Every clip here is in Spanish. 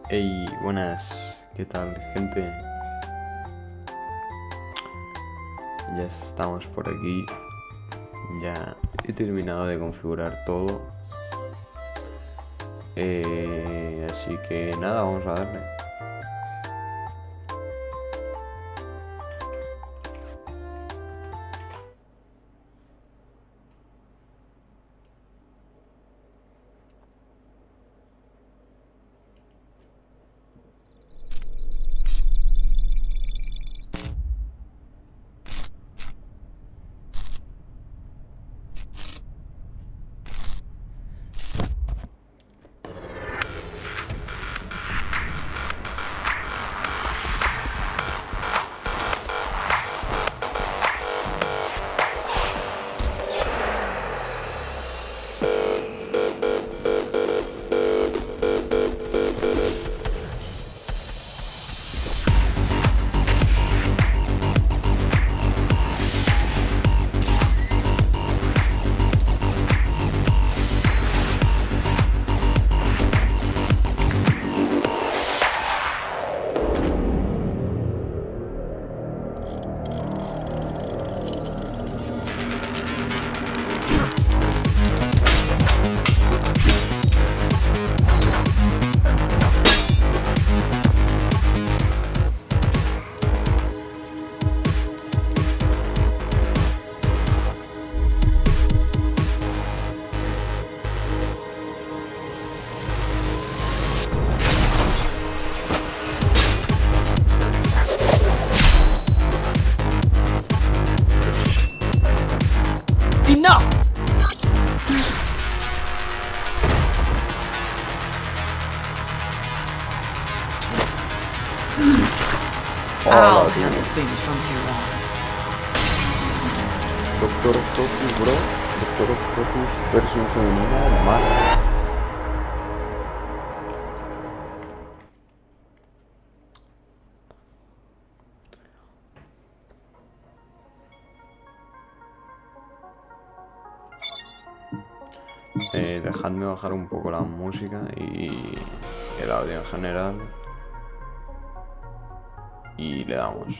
Hey, buenas, ¿qué tal, gente? Ya estamos por aquí. Ya he terminado de configurar todo. Así que nada, vamos a darle. Enough! I'll handle things from here on. Doctor Octopus, bro. Doctor Octopus, versión femenina, mal. Dejadme bajar un poco la música y el audio en general. Y le damos.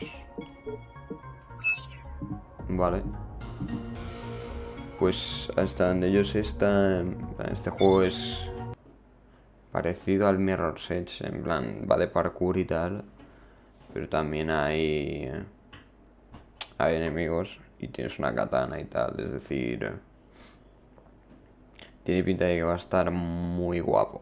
Vale. Pues hasta donde yo sé este juego es parecido al Mirror's Edge, en plan va de parkour y tal, pero también hay enemigos y tienes una katana y tal, es decir, tiene pinta de que va a estar muy guapo.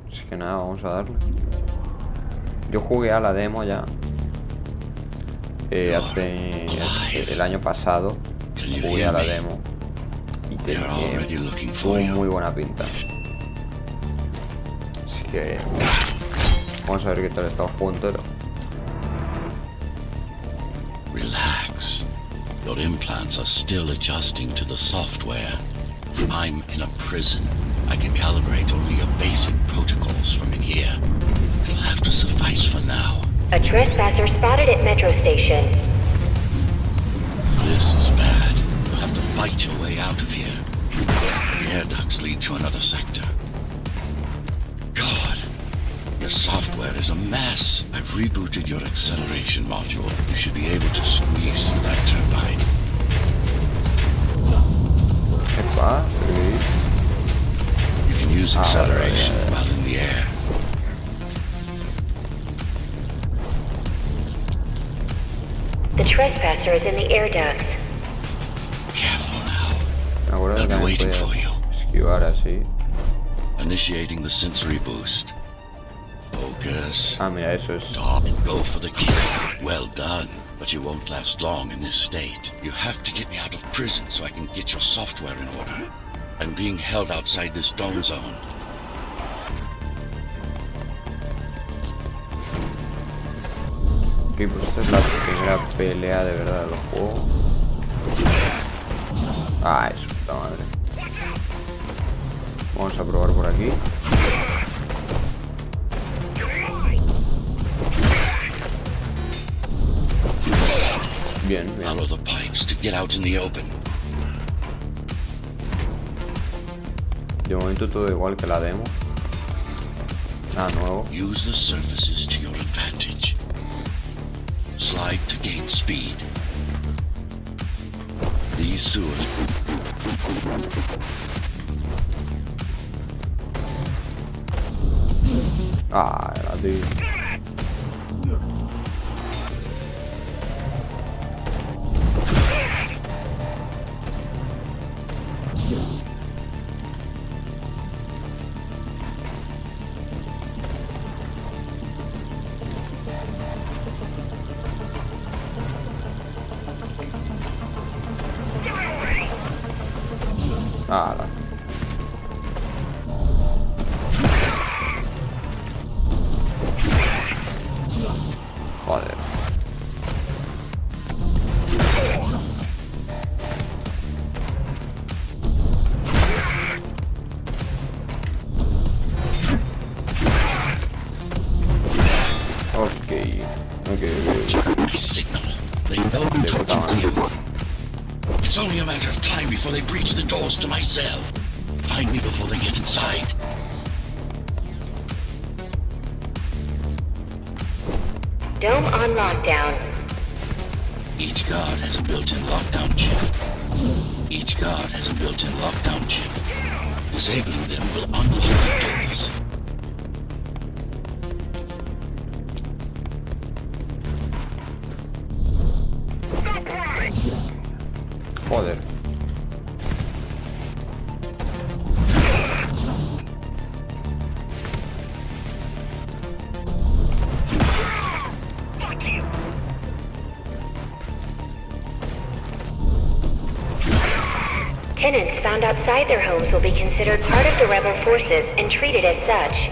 Así que nada, vamos a darle. Yo jugué a la demo ya. Hace el año pasado jugué a la demo y tuvo muy buena pinta. Así que vamos a ver qué tal está el juego entero. Relax. Your implants are still adjusting to the software. I'm in a prison. I can calibrate only your basic protocols from in here. It'll have to suffice for now. A trespasser spotted at Metro Station. This is bad. You'll have to fight your way out of here. The air ducts lead to another sector. God, your software is a mess. I've rebooted your acceleration module. You should be able to squeeze through that turbine. You can use acceleration while in the air. The trespasser is in the air ducts. Careful now. Me acuerdo I'll que be me waiting podías for you. esquivar así. Initiating the sensory boost. Focus. Ah, mira, eso es. Stop and go for the kill. Well done. But you won't last long in this state. You have to get me out of prison so I can get your software in order. I'm being held outside this dome zone. Ok, pues esta es la primera pelea de verdad del juego. Ah, es puta madre. Vamos a probar por aquí. Bien, bien. Follow the pipes to get out in the open. De momento todo igual que la demo. Nada nuevo. Use the surfaces to your advantage. Slide to gain speed. These sewers. Ah, era tío. Ala. Joder. Okay. My signal. They know I'm talking to you. It's only a matter of time before they breach the doors to my cell. Find me before they get inside. Dome on lockdown. Each guard has a built-in lockdown chip. Each guard has a built-in lockdown chip. Disabling them will unlock the doors. Joder. Tenants found outside their homes will be considered part of the rebel forces and treated as such.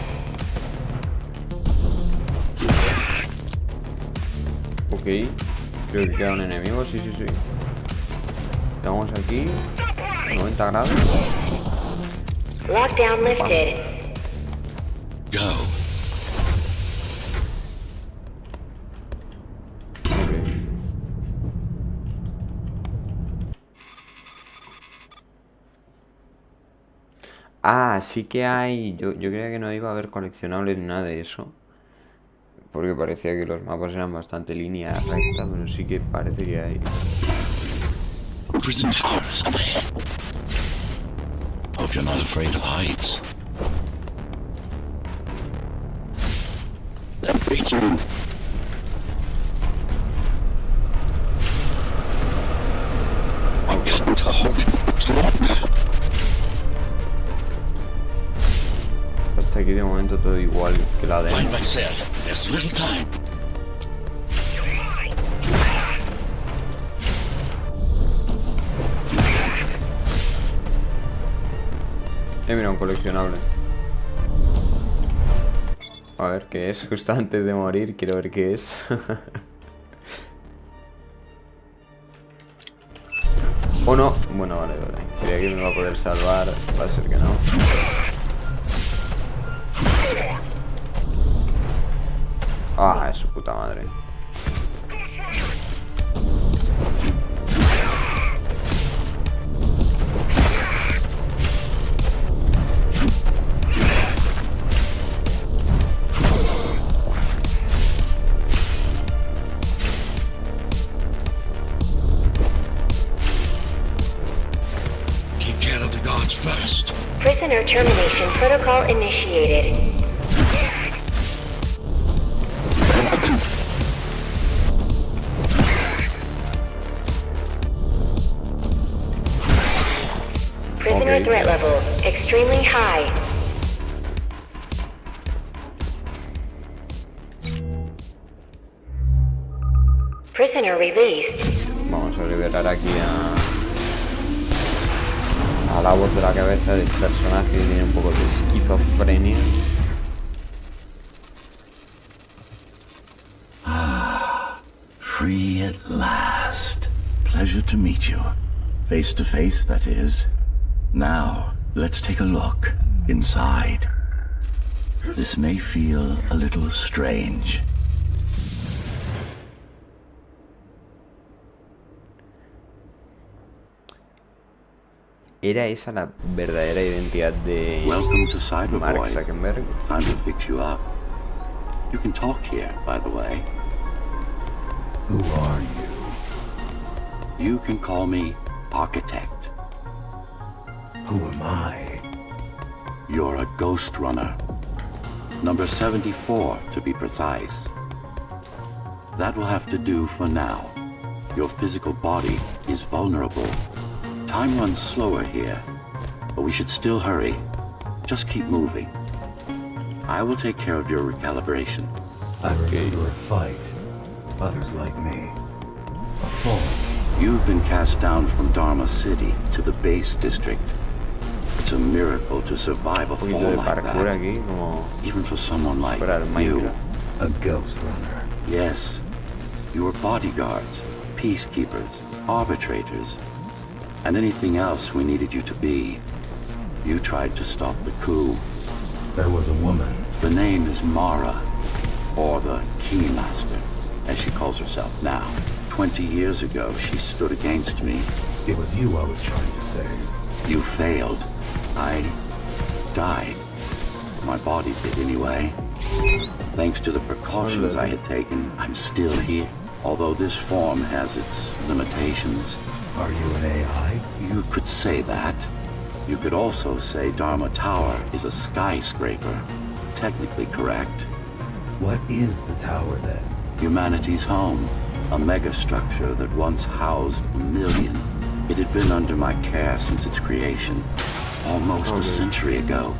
Ok. Creo que queda un enemigo. Sí. Vamos aquí. 90 grados. Lockdown lifted. Go. Ah, sí que hay. Yo creía que no iba a haber coleccionables ni nada de eso. Porque parecía que los mapas eran bastante línea recta, pero sí que parece que hay. Prison towers up ahead. Hope you're not afraid of heights. That breach. I've got to hold it longer. Hasta aquí de momento todo igual que la Find de. my cell. There's little time. Mira, un coleccionable. A ver qué es, justo antes de morir, quiero ver qué es. ¿O no? Bueno, vale. Creía que me iba a poder salvar, va a ser que no. Ah, es su puta madre. Take care of the guards first. Prisoner termination protocol initiated. Prisoner Okay. threat level extremely high. Prisoner released. Vamos a liberar aquí a la voz de la cabeza del personaje que tiene un poco de esquizofrenia. Free at last. Pleasure to meet you. Face to face, that is. Now, let's take a look inside. This may feel a little strange. ¿Era esa la verdadera identidad de Welcome to Mark Cyberboy. Zuckerberg? Time to fix you up. You can talk here, by the way. Who are you? You can call me Architect. Who am I? You're a ghost runner. Number 74, to be precise. That will have to do for now. Your physical body is vulnerable. Time runs slower here, but we should still hurry. Just keep moving. I will take care of your recalibration. I remember a fight. Others like me. A fall. You've been cast down from Dharma City to the base district. It's a miracle to survive a Un poquito fall de like parkour that. aquí, como Even for someone like fuera del you. Minecraft. A ghost runner. Yes. You were bodyguards, peacekeepers, arbitrators, and anything else we needed you to be. You tried to stop the coup. There was a woman. The name is Mara, or the Keymaster, as she calls herself now. 20 years ago, she stood against me. It was you I was trying to save. You failed. I died. My body did anyway. Thanks to the precautions I had taken, I'm still here. Although this form has its limitations. Are you an AI? You could say that. You could also say Dharma Tower is a skyscraper. Technically correct. What is the tower then? Humanity's home. A megastructure that once housed 1 million. It had been under my care since its creation. Almost a century ago.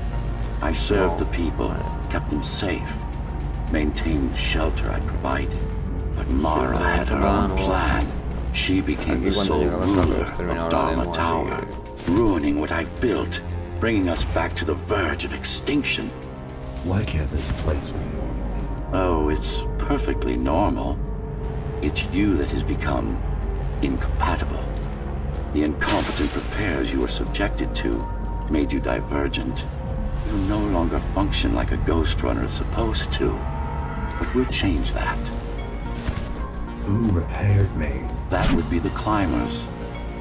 I served the people, kept them safe, maintained the shelter I provided. But Mara had her own plan. She became the sole ruler of Dharma Tower, ruining what I've built, bringing us back to the verge of extinction. Why can't this place be normal? Oh, it's perfectly normal. It's you that has become incompatible. The incompetent repairs you were subjected to made you divergent. You no longer function like a ghost runner is supposed to. But we'll change that. Who repaired me? That would be the Climbers,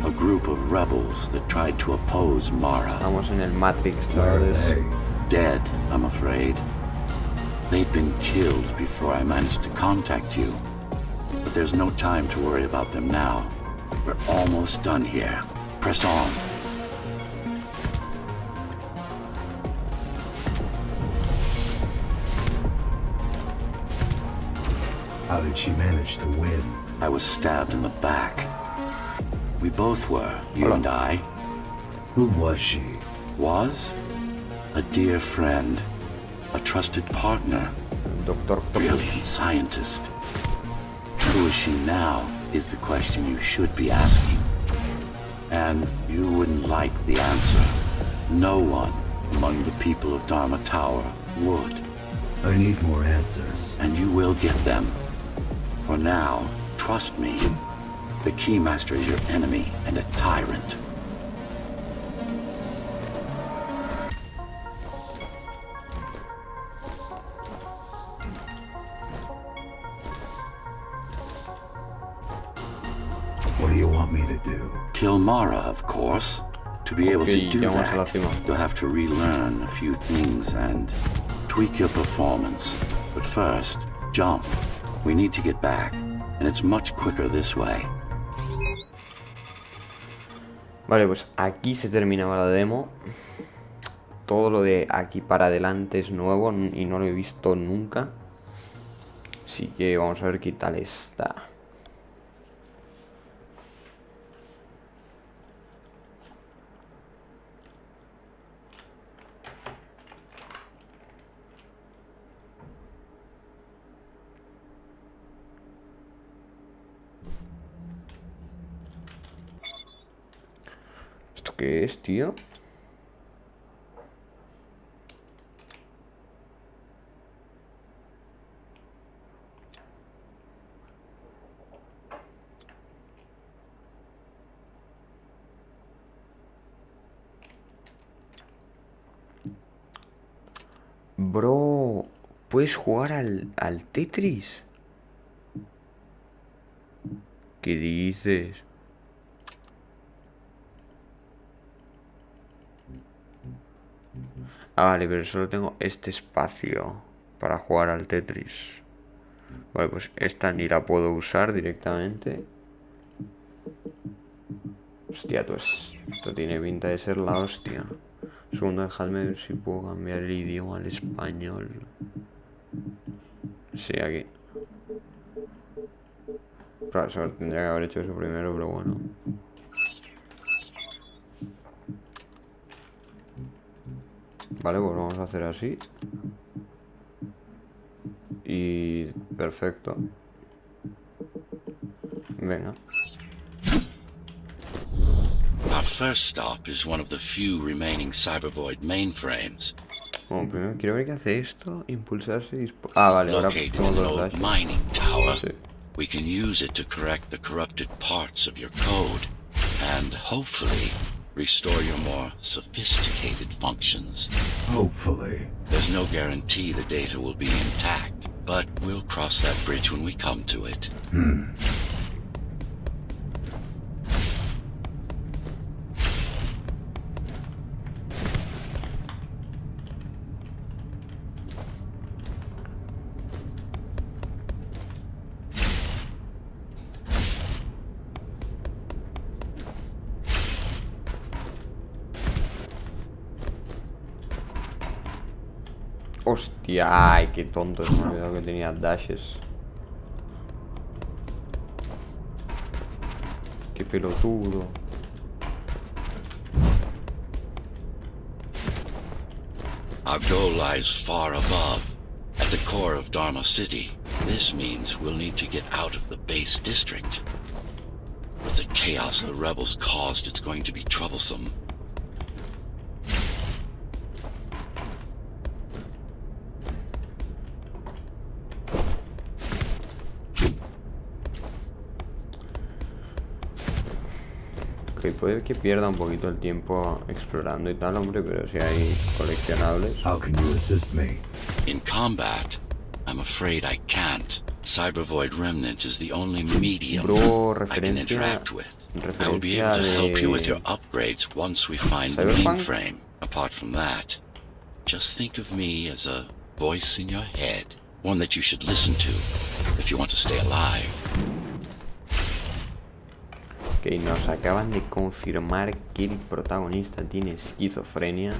a group of rebels that tried to oppose Mara. Estamos en el Matrix, Where are chavales. they? Dead, I'm afraid. They'd been killed before I managed to contact you. But there's no time to worry about them now. We're almost done here. Press on. How did she manage to win? I was stabbed in the back. We both were, you and I. Who was she? Was? A dear friend. A trusted partner. Doctor Brilliant Octopus. scientist. Who is she now is the question you should be asking. And you wouldn't like the answer. No one among the people of Dharma Tower would. I need more answers. And you will get them. For now, trust me. The Keymaster is your enemy and a tyrant. What do you want me to do? Kill Mara, of course. To be able Okay, to do llegamos a la that, cima. you'll have to relearn a few things and tweak your performance. But first, jump. We need to get back, and it's much quicker this way. Vale, pues aquí se terminaba la demo. Todo lo de aquí para adelante es nuevo y no lo he visto nunca. Así que vamos a ver qué tal está. ¿Esto qué es, tío? Bro, ¿puedes jugar al Tetris? ¿Qué dices? Ah, vale, pero solo tengo este espacio para jugar al Tetris. Vale, pues esta ni la puedo usar directamente. Hostia, pues esto tiene pinta de ser la hostia. Segundo, dejadme ver si puedo cambiar el idioma al español. Sí, aquí. Claro, eso tendría que haber hecho eso primero, pero bueno. Vale, pues vamos a hacer así. Y perfecto. Venga. Our first stop is one of the few remaining Cybervoid mainframes. Bueno, primero quiero ver qué hace esto. Impulsarse y ah, vale, ahora Located tengo in an dos old dashes. mining tower. Sí. We can use it to correct the corrupted parts of your code and hopefully restore your more sophisticated functions. Hopefully. There's no guarantee the data will be intact, but we'll cross that bridge when we come to it. Hostia, ay, qué tonto. Se me ha olvidado que tenía dashes. Qué pelotudo. Our goal lies far above, at the core of Dharma City. This means we'll need to get out of the base district. With the chaos the rebels caused, it's going to be troublesome. Ok, puede que pierda un poquito el tiempo explorando y tal, hombre, pero si hay coleccionables. How can you assist me? In combat, I'm afraid I can't. Cybervoid Remnant is the only medium Bro, I can referencia interact with. I will be able to de help you with your upgrades once we find the Cyberpunk. mainframe. Apart from that, just think of me as a voice in your head, one that you should listen to if you want to stay alive. Ok, nos acaban de confirmar que el protagonista tiene esquizofrenia.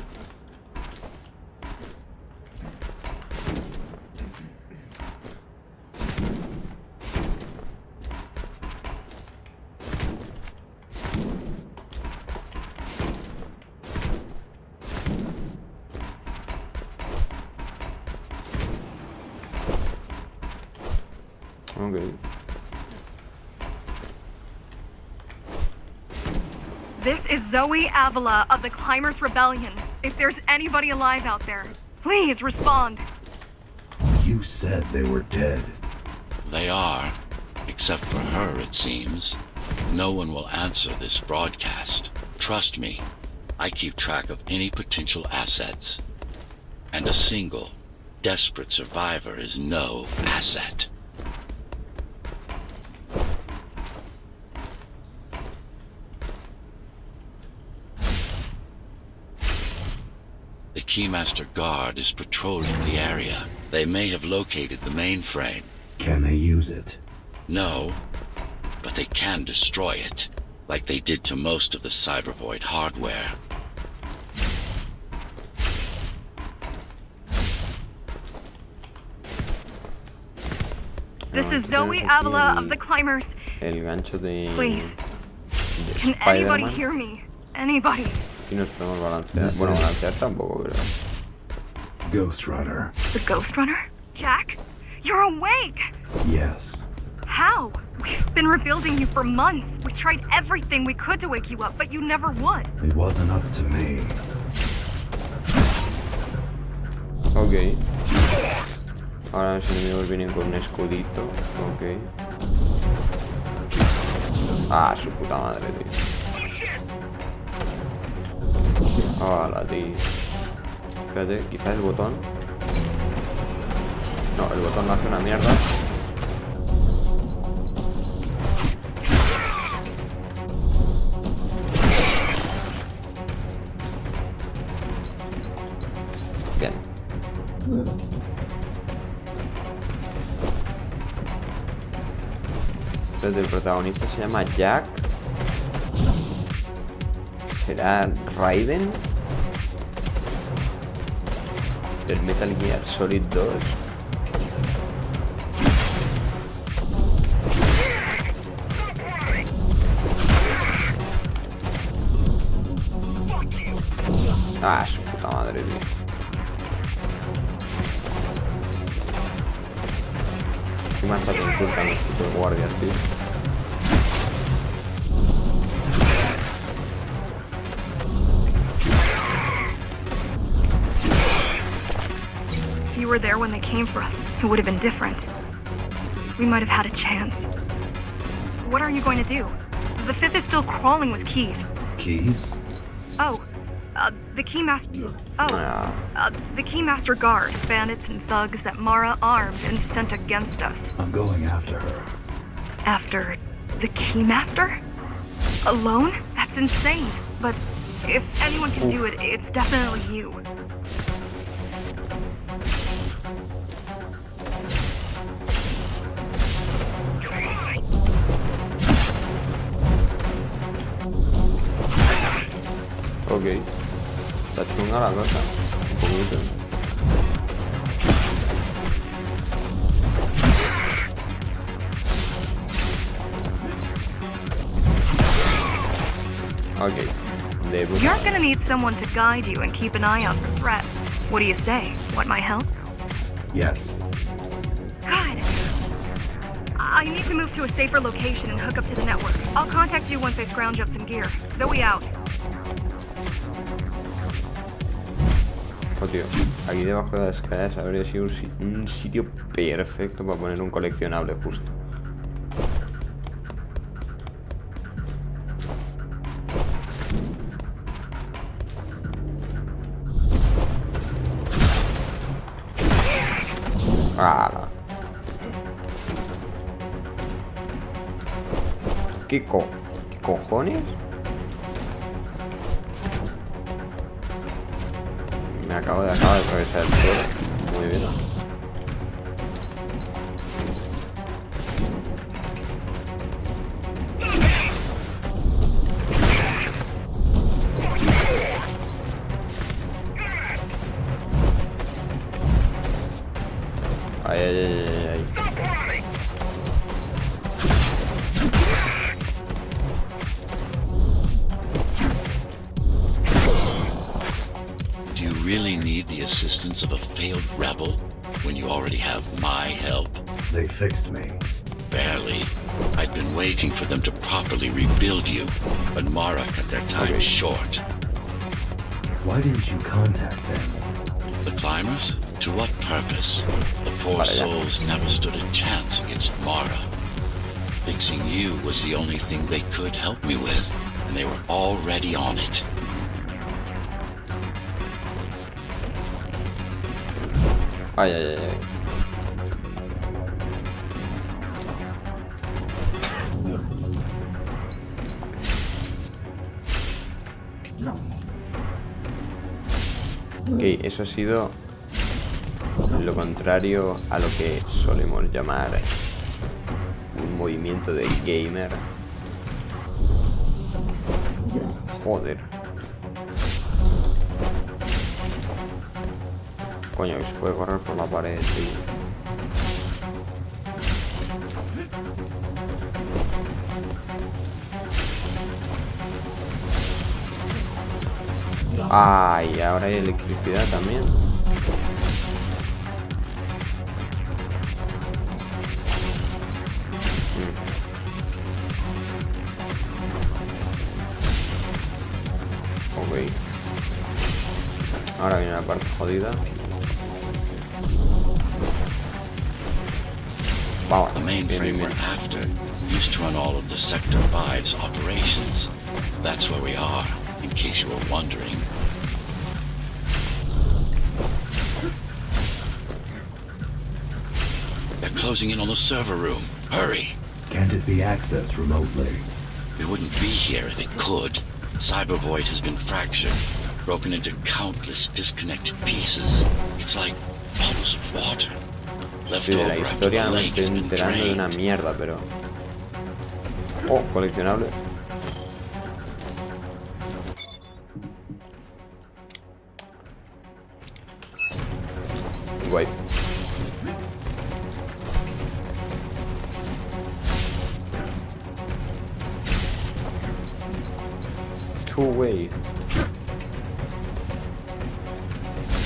Ok. This is Zoe Avila of the Climbers Rebellion. If there's anybody alive out there, please respond. You said they were dead. They are, except for her, it seems. No one will answer this broadcast. Trust me, I keep track of any potential assets. And a single, desperate survivor is no asset. The Keymaster Guard is patrolling the area. They may have located the mainframe. Can they use it? No, but they can destroy it, like they did to most of the Cybervoid hardware. This is Zoe Avila of the Climbers. El gancho de Please. Can anybody Spider-Man. hear me? Anybody? Y nos podemos balancear. This Bueno, is- balancear tampoco, pero... Ghost Runner. The Ghost Runner? Jack? You're awake! Yes. How? We've been rebuilding you for months. We tried everything we could to wake you up, but you never would. It wasn't up to me. Ok. Ahora los enemigos vienen con un escudito. Ok. Ah, su puta madre, tío. Hola, tío. Espérate, quizás el botón. No, el botón no hace una mierda. Bien. Entonces el protagonista se llama Jack. ¿Será Raiden? Del Metal Gear Solid 2. Ah, su puta madre, tío. ¿Qué más te insultan los putos guardias, tío? If you were there when they came for us, it would have been different. We might have had a chance. What are you going to do? The Fifth is still crawling with keys. Keys? Oh, the Keymaster... the Keymaster Guard, bandits and thugs that Mara armed and sent against us. I'm going after her. After the Keymaster? Alone? That's insane. But if anyone can do it, it's definitely you. Ok. Está chunga la cosa. Un poquito. Ok. You're gonna need someone to guide you and keep an eye out for threats. What do you say? Want my help? Yes. Good. I need to move to a safer location and hook up to the network. I'll contact you once I scrounge up some gear. Zoe out. Oh, tío, aquí debajo de las escaleras habría sido un sitio perfecto para poner un coleccionable justo. ¡Hala! ¿Qué cojones? Me acabo de atravesar el suelo. Muy bien. Ay, ay, ay, ay, ay. Do you really need the assistance of a failed rebel when you already have my help? They fixed me. Barely. I'd been waiting for them to properly rebuild you, but Mara cut their time short. Why didn't you contact them? The climbers? To what purpose? The poor souls never stood a chance against Mara. Fixing you was the only thing they could help me with, and they were already on it. Ay, ay, ay, ay. Ok, eso ha sido lo contrario a lo que solemos llamar un movimiento de gamer. Joder. Coño, que se puede correr por la pared, tío. Ay, ahora hay electricidad también. Ok. Ahora viene la parte jodida. Vamos. The mainframe we're after used to run all of the Sector 5's operations. That's where we are, in case you were wondering. They're closing in on the server room. Hurry! Can't it be accessed remotely? We wouldn't be here if it could. Cyber Void has been fractured. broken into countless disconnected pieces. It's like bubbles of water. Sí, de la historia me estoy enterando de una mierda, pero... Oh, coleccionable. Guay. Two-way.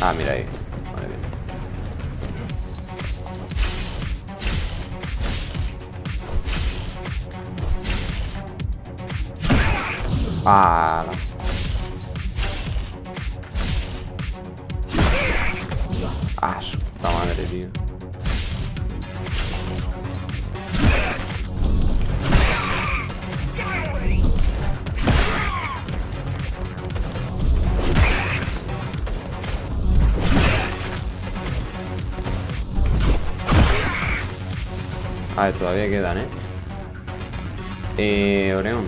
Ah, mira ahí. Vale, bien. Ah. Ah, su puta madre, tío. A ver, todavía quedan, Oreon.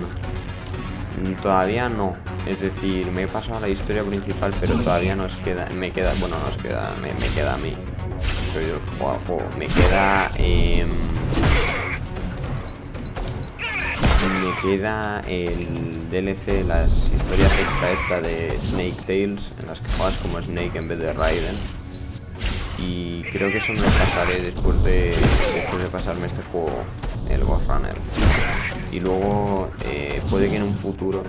Todavía no. Es decir, me he pasado a la historia principal, pero todavía nos queda. Me queda. Bueno, nos queda. Me queda a mí. Soy yo. Guapo. Me queda. Me queda el DLC, las historias extra esta de Snake Tales, en las que juegas como Snake en vez de Raiden. Y creo que eso me lo pasaré después de pasarme este juego, el Ghost Runner. Y luego puede que en un futuro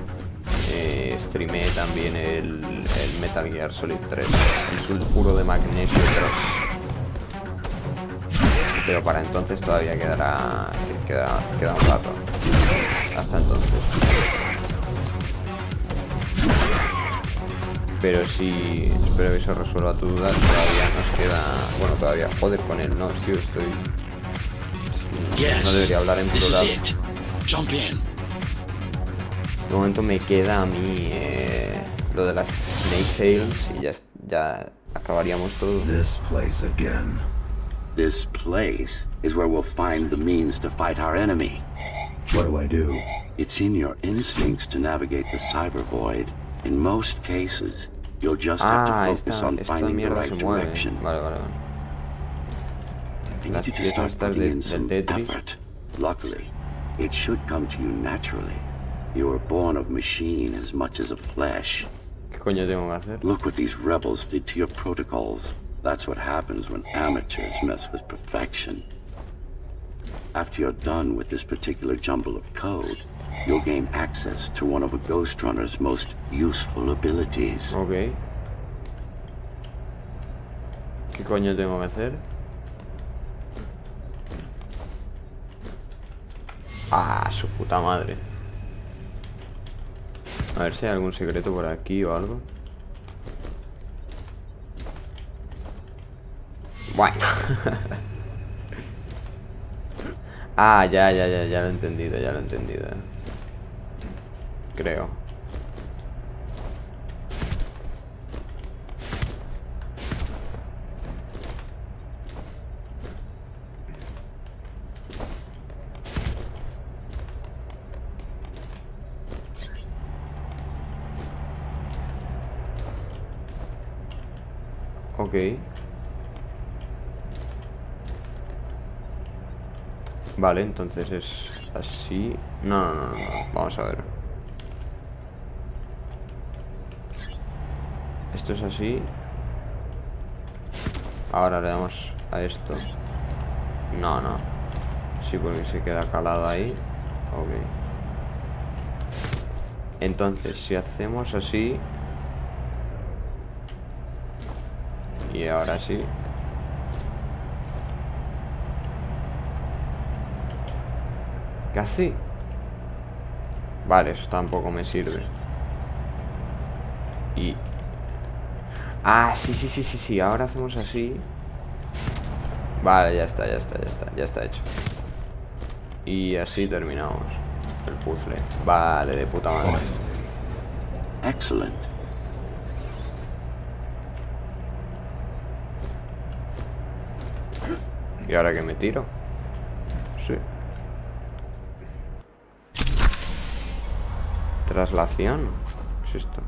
streamee también el Metal Gear Solid 3, el sulfuro de magnesio 3. Pero para entonces todavía queda un rato. Hasta entonces. Pero sí, espero que se resuelva tu duda. Todavía nos queda... Bueno, todavía, joder con él, no, tío, estoy... No debería hablar en plural. De momento me queda a mí lo de las Snake Tales y ya acabaríamos todo. This place again. This place is where we'll find the means to fight our enemy. What do I do? It's in your instincts to navigate the cyber void. In most cases, you'll just have to focus on finding the right direction. Vale. I need you to start putting in some effort. Luckily, it should come to you naturally. You were born of machine as much as of flesh. ¿Qué coño tengo que hacer? Look what these rebels did to your protocols. That's what happens when amateurs mess with perfection. After you're done with this particular jumble of code, you'll gain access to one of a Ghost Runner's most useful abilities. Ok. ¿Qué coño tengo que hacer? Ah, su puta madre. A ver si hay algún secreto por aquí o algo. Bueno. Ah, ya lo he entendido, Creo. Ok. Vale, entonces es así. No. Vamos a ver. Esto es así. Ahora le damos a esto. No. Sí, porque se queda calado ahí. Ok. Entonces, si hacemos así. Y ahora sí. Casi. Vale, eso tampoco me sirve. Y... Ah, sí. Ahora hacemos así. Vale, ya está hecho. Y así terminamos el puzzle. Vale, de puta madre. Excellent. ¿Y ahora que me tiro? Sí. Traslación. ¿Qué es esto?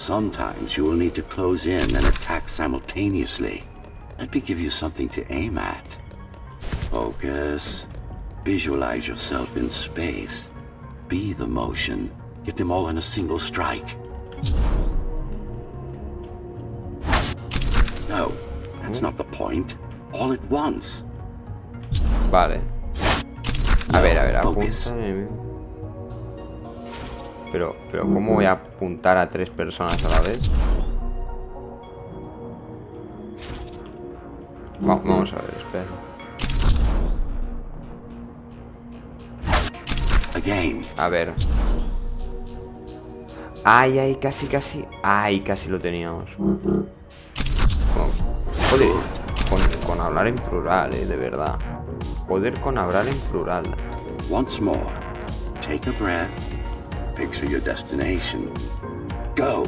Sometimes you will need to close in and attack simultaneously. Let me give you something to aim at. Focus. Visualize yourself in space. Be the motion. Get them all in a single strike. No, that's not the point. All at once. Vale. A ver, Focus. apunta enemigo. Pero, ¿cómo voy a apuntar a 3 personas a la vez? Vamos a ver, espera. Again. A ver. Ay, casi. Ay, casi lo teníamos. Joder, con hablar en plural, de verdad. Joder, con hablar en plural. Once more. Take a breath. Picture your destination. Go.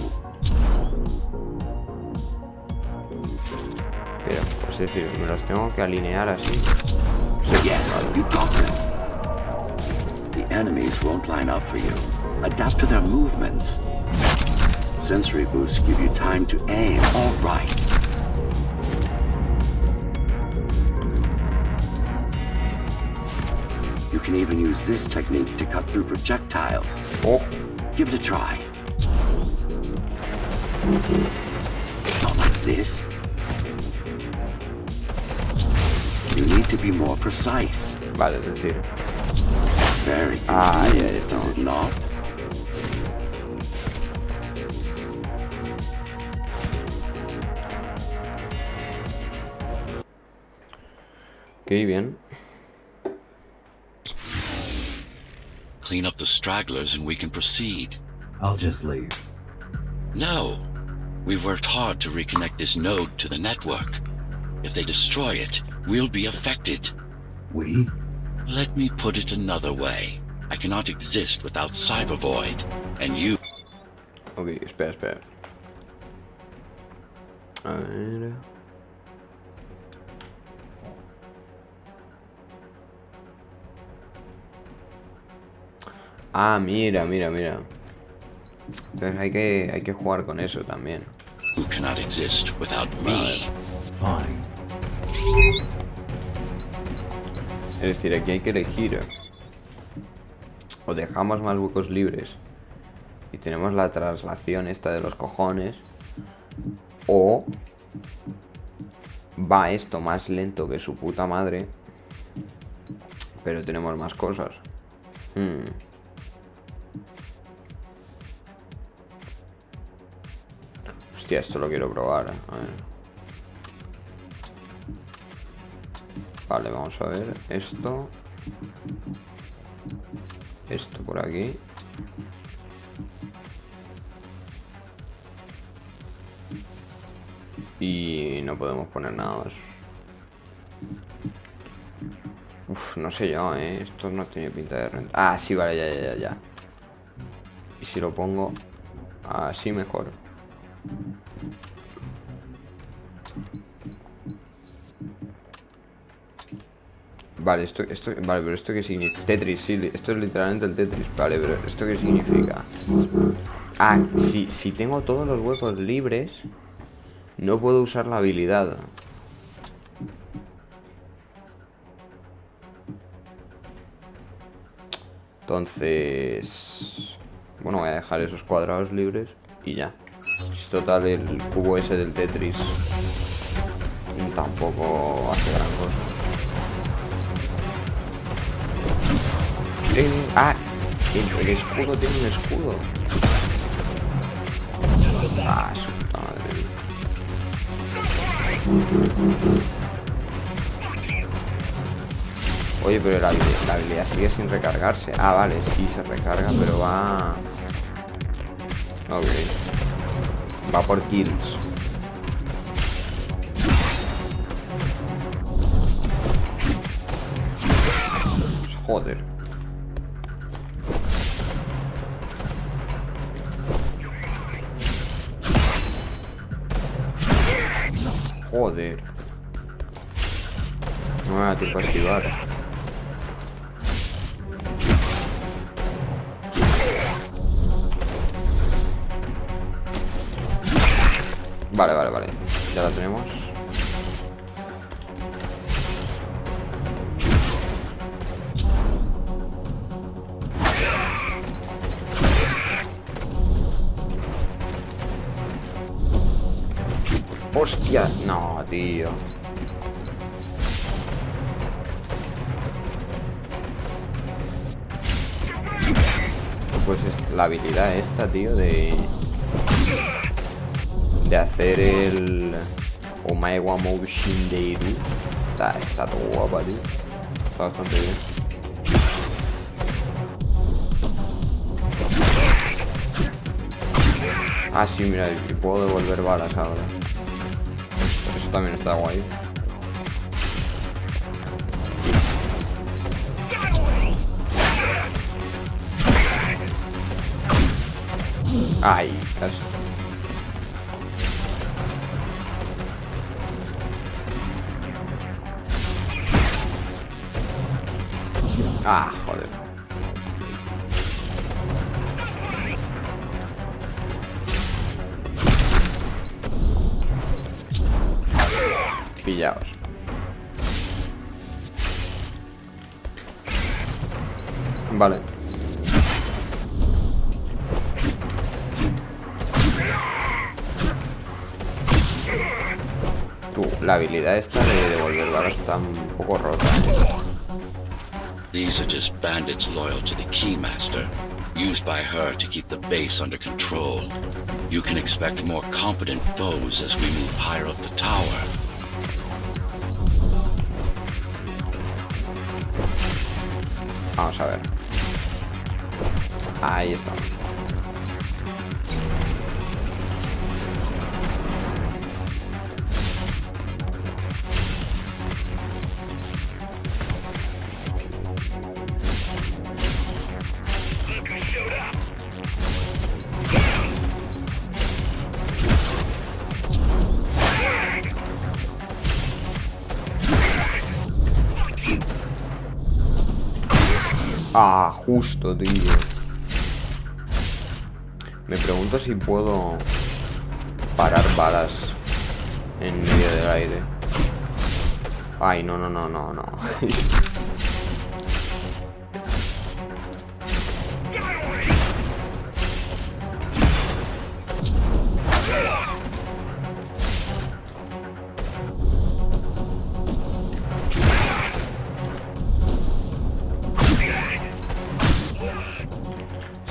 Pero, es decir, me los tengo que alinear así. Yes, you got them. The enemies won't line up for you. Adapt to their movements. Sensory boosts give you time to aim. All right. You can even use this technique to cut through projectiles. Oh, Give it a try. It's not like this. You need to be more precise. vale, es decir. Very Ah, convenient, ya is estamos. it not? Qué bien. Clean up the stragglers and we can proceed. I'll just leave. No. We've worked hard to reconnect this node to the network. If they destroy it, we'll be affected. We? Let me put it another way. I cannot exist without Cybervoid, and you... Ok, espera. A ver. Ah, mira. Entonces hay que jugar con eso también. who cannot exist without me. Fine. Es decir, aquí hay que elegir. O dejamos más huecos libres y tenemos la traslación esta de los cojones, o va esto más lento que su puta madre, pero tenemos más cosas. Hostia, esto lo quiero probar. A ver. Vale, vamos a ver. Esto por aquí. Y no podemos poner nada más. Uf, no sé yo, esto no tiene pinta de renta. Ah, sí, vale, ya. Y si lo pongo así mejor. Vale, vale, pero esto qué significa. Tetris, sí, esto es literalmente el Tetris. Vale, pero esto qué significa. Ah, si tengo todos los huecos libres, no puedo usar la habilidad. Entonces, bueno, voy a dejar esos cuadrados libres y ya. Es total, el cubo ese del Tetris tampoco hace gran cosa. El escudo tiene un escudo. Ah, su puta madre. Oye, pero la habilidad sigue sin recargarse. Ah, vale, sí se recarga, pero va... Ok. Va por kills. Joder. Joder. No me da tiempo a esquivar. Vale, vale, vale. Ya la tenemos. ¡Hostia! No, tío. Pues la habilidad esta, tío, de hacer el Omae wa Mou Shindeiru está todo guapa, tío. Está bastante bien. Ah, sí, mira, y puedo devolver balas ahora. Eso también está guay. Ay, casi. Ah, joder. Pillaos. Vale. La habilidad esta de devolver balas está un poco rota. These are just bandits loyal to the Keymaster, used by her to keep the base under control. You can expect more competent foes as we move higher up the tower. Vamos a ver. Ahí está. Ah, justo, tío. Me pregunto si puedo parar balas en medio del aire. Ay, no.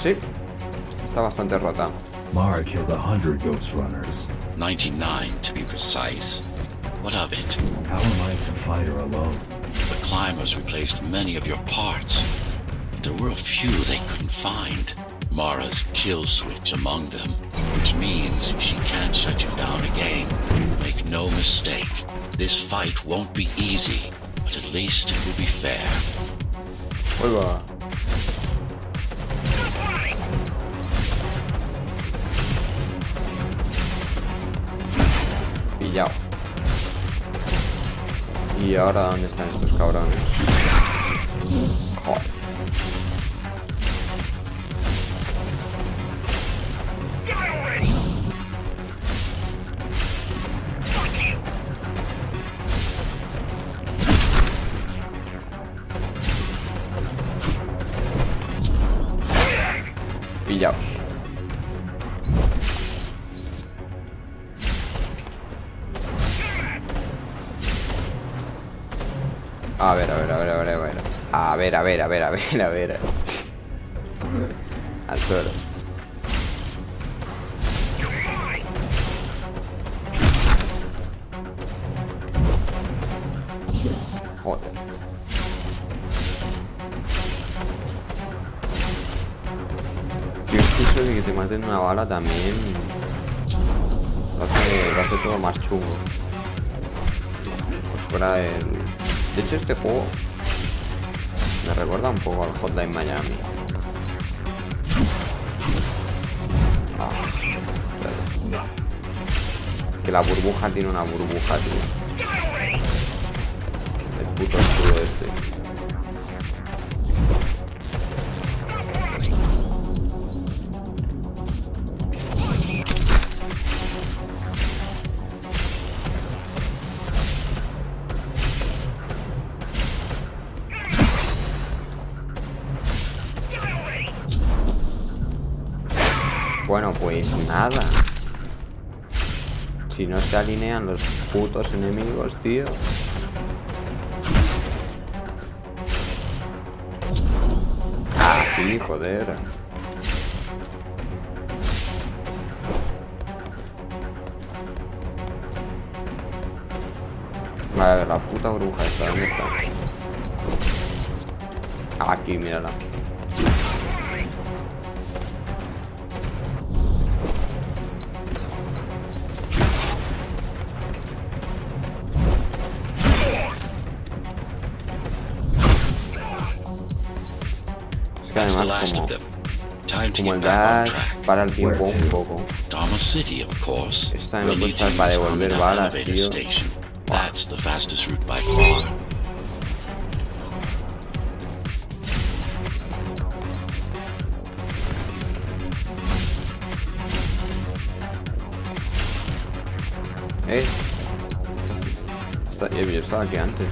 Sí, está bastante rota. Mara killed 100 Ghost Runners. 99 to be precise. What of it? How am I to fight her alone? The climbers replaced many of your parts. There were a few they couldn't find. Mara's kill switch among them, which means she can't shut you down again. Make no mistake, this fight won't be easy, but at least it will be fair. Uy, va. Pillao. ¿Y ahora dónde están estos cabrones? Joder. Pillaos. A ver. Al suelo. Joder. Tío, es que eso de que te maten una bala también lo hace todo más chungo. Pues fuera el... De hecho, este juego me recuerda un poco al Hotline Miami. Que la burbuja tiene una burbuja, tío. El puto escudo este. Bueno, pues nada. Si no se alinean los putos enemigos, tío. Ah, sí, joder. La puta bruja esta, ¿dónde está? Aquí, mírala. Es que That's the además last como of them. Time to el get back on dash track. para el tiempo un poco. Dharma City, of course. Esta no We'll puede need to usar para use devolver Omega balas, elevator tío. station. That's the fastest route by far. Yo estaba aquí antes.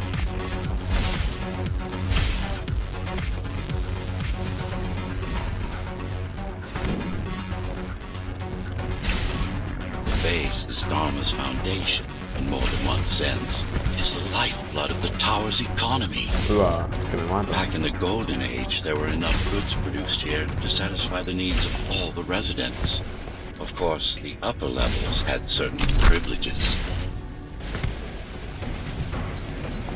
The base is Dharma's foundation in more than one sense. It is the lifeblood of the tower's economy. Uah, que me mato. Back in the Golden Age, there were enough goods produced here to satisfy the needs of all the residents. Of course, the upper levels had certain privileges.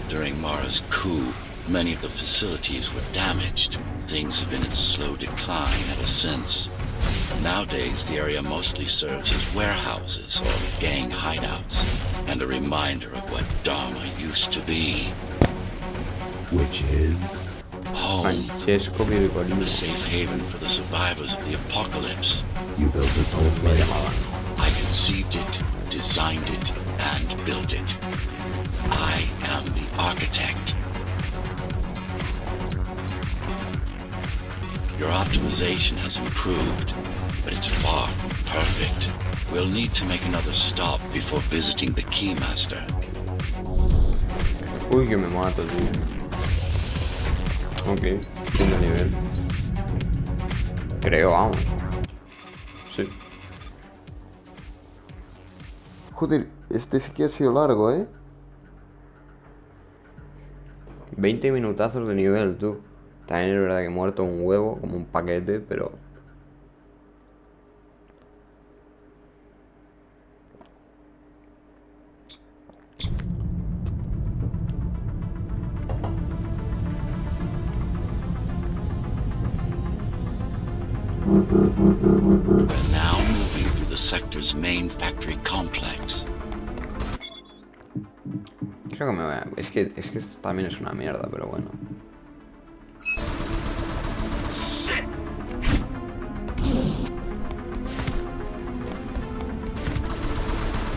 During Mara's coup, many of the facilities were damaged. Things have been in slow decline ever since. Nowadays, the area mostly serves as warehouses or gang hideouts, and a reminder of what Dharma used to be. Which is? Home. Francesco A Virgolini. safe haven for the survivors of the apocalypse. You built this whole place? I conceived it, designed it, and built it. I am the architect. Your optimization has improved, but it's far from perfect. We'll need to make another stop before visiting the Keymaster. Uy, que me mato, tío. Ok, fin de nivel. Creo, vamos. Sí. Joder, este sí que ha sido largo, 20 minutazos de nivel, tú. También es verdad que he muerto un huevo, como un paquete, pero... We're now moving through the sector's main factory complex. Creo que me voy a... Es que esto también es una mierda, pero bueno.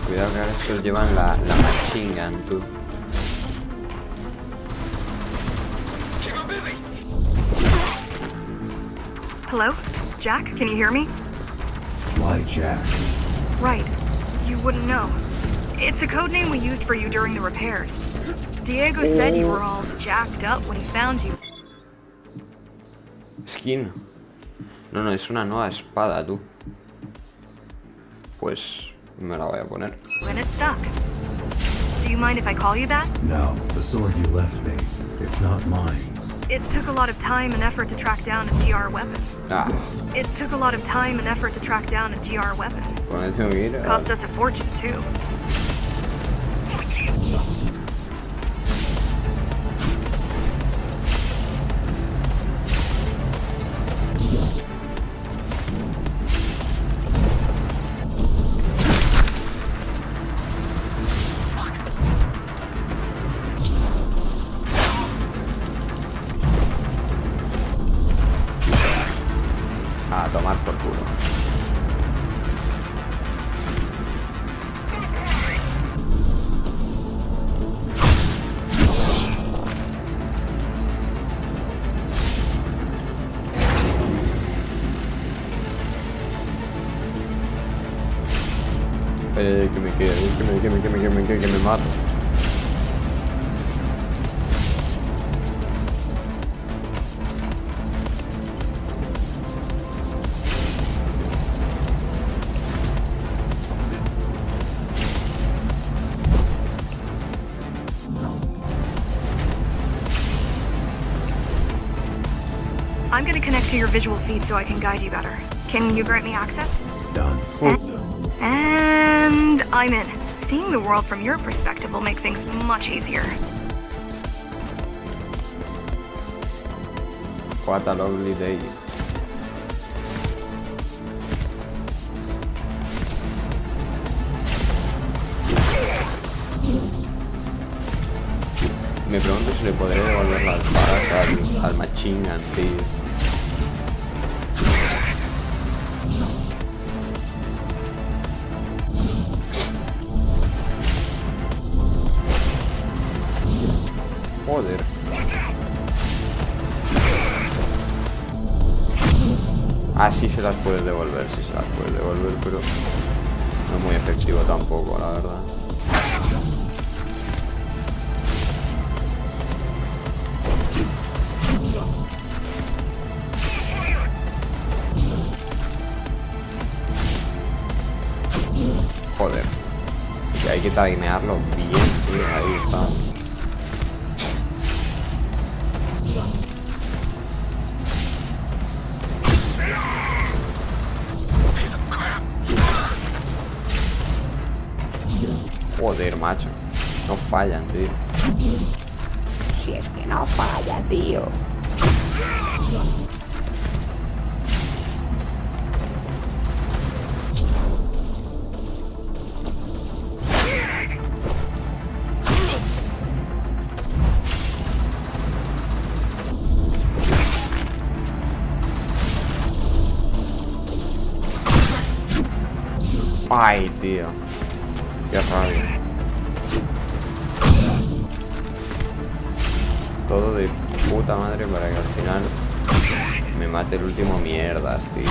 Cuidado que ahora estos llevan la machine gun, tú. Hello? Jack, can you hear me? Why Jack? Right. You wouldn't know. It's a code name we used for you during the repairs. Diego said you were all jacked up when he found you. Skin. No, es una nueva espada, tú. Pues me la voy a poner. When it's stuck. Do you mind if I call you that? No, the sword you left me. It's not mine. It took a lot of time and effort to track down a GR weapon. Ah, It took a lot of time and effort to track down a GR weapon. con el tengo que ir. Cost us a fortune, too. A tomar por culo. Que me quede, que me mato. to your visual feed so I can guide you better. Can you grant me access? Done. And I'm in. Seeing the world from your perspective will make things much easier. What a lovely day. Me pregunto si le podré devolver las balas al machine gun, tío. Joder. Ah, sí se las puedes devolver, sí se las puedes devolver, pero no es muy efectivo tampoco, la verdad. Joder. Y hay que timearlo bien, tío. Ahí está. Joder, macho. No fallan, tío. Si es que no falla, tío. Ay, tío. Qué rabia. Todo de puta madre para que al final me mate el último mierdas, tío.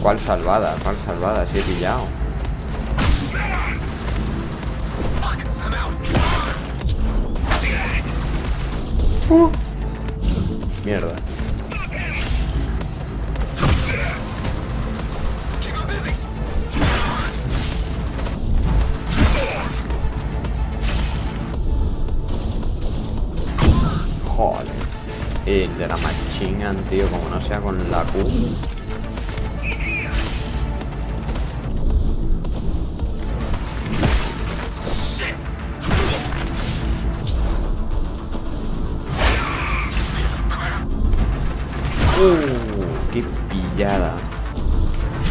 ¿Cuál salvada? ¿Cuál salvada? Si he pillado. Mierda. Joder. El de la machine gun, tío, como no sea con la Q. Qué pillada.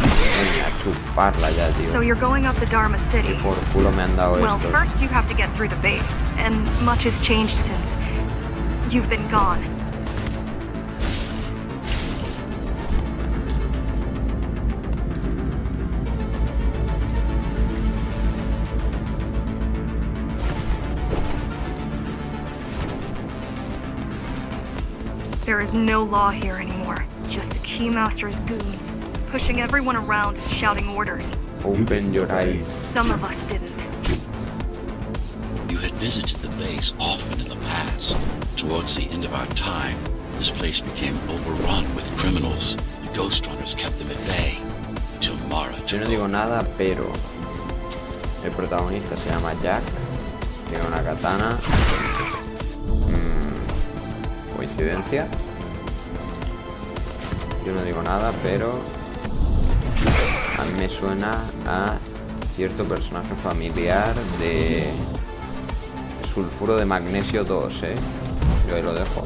Venga, a chuparla ya, tío. So you're going up the Dharma City. Por culo me han dado Well, estos. first you have to get through the base, and much has changed since you've been gone. There is no law here anymore. Just the Keymaster's goons, pushing everyone around and shouting orders. Open your eyes. Some of us didn't. You had visited the base often in the past. Towards the end of our time, this place became overrun with criminals. The Ghost Runners kept them at bay until Mara Yo took no digo over. nada, pero el protagonista se llama Jack. Tiene una katana. Coincidencia. Yo no digo nada, pero a mí me suena a cierto personaje familiar de sulfuro de magnesio 2, Yo ahí lo dejo.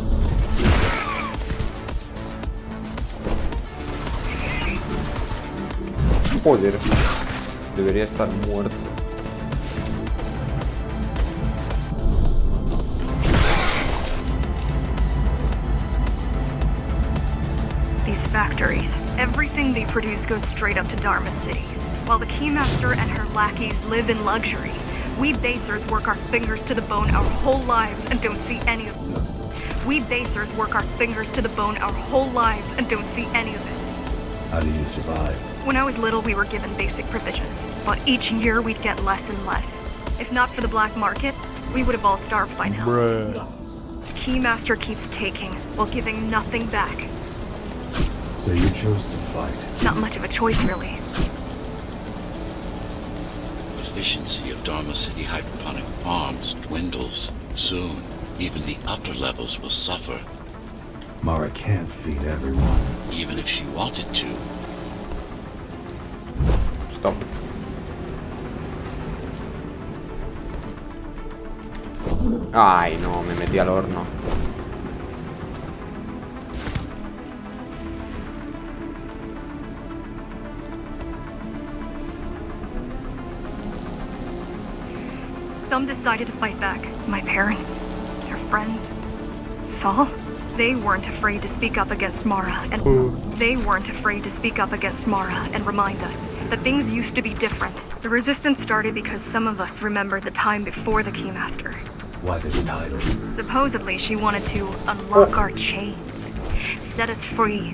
Joder, debería estar muerto. These factories, everything they produce goes straight up to Dharma City. While the Keymaster and her lackeys live in luxury, we basers work our fingers to the bone our whole lives and don't see any of it. We basers work our fingers to the bone our whole lives and don't see any of it. How do you survive? When I was little, we were given basic provisions, but each year we'd get less and less. If not for the black market, we would have all starved by now. Bruh. Keymaster keeps taking while giving nothing back. So you chose to fight. Not much of a choice, really. Efficiency of Dharma City hydroponic farms dwindles. Soon, even the upper levels will suffer, Mara can't feed everyone. even if she wanted to. Stop. Ay, no, me metí al horno. Some decided to fight back. My parents, their friends, Saul. They weren't afraid to speak up against Mara, and remind us that things used to be different. The resistance started because some of us remembered the time before the Keymaster. Why this title? Supposedly, she wanted to unlock our chains, set us free.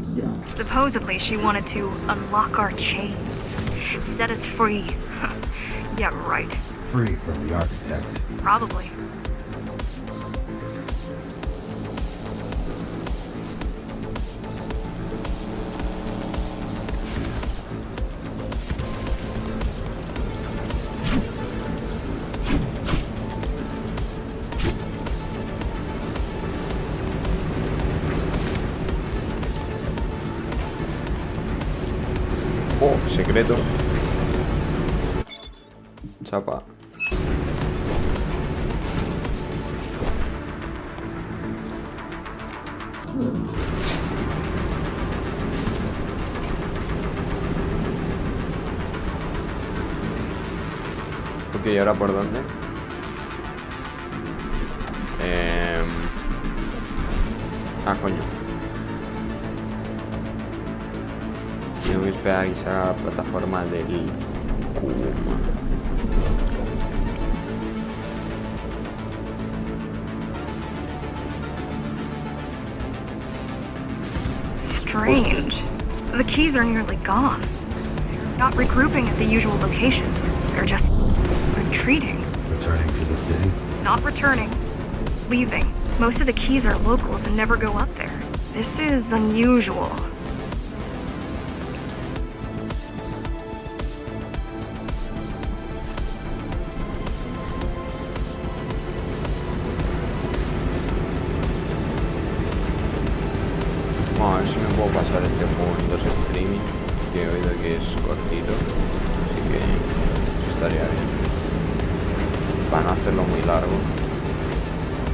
Yeah, right. Free from the architect. Probably. Oh, secreto. Chapa. Ok, ¿y ahora por dónde? Coño. Tengo que esperar a que salga la plataforma del Kuma. Strange. The keys are nearly gone. Not regrouping at the usual locations. They're just retreating. Returning to the city? Not returning. Leaving. Most of the keys are locals and never go up there. This is unusual. Vamos a ver si me puedo pasar este juego en 2 streaming, que he oído que es cortito, así que eso estaría bien. Para no hacerlo muy largo.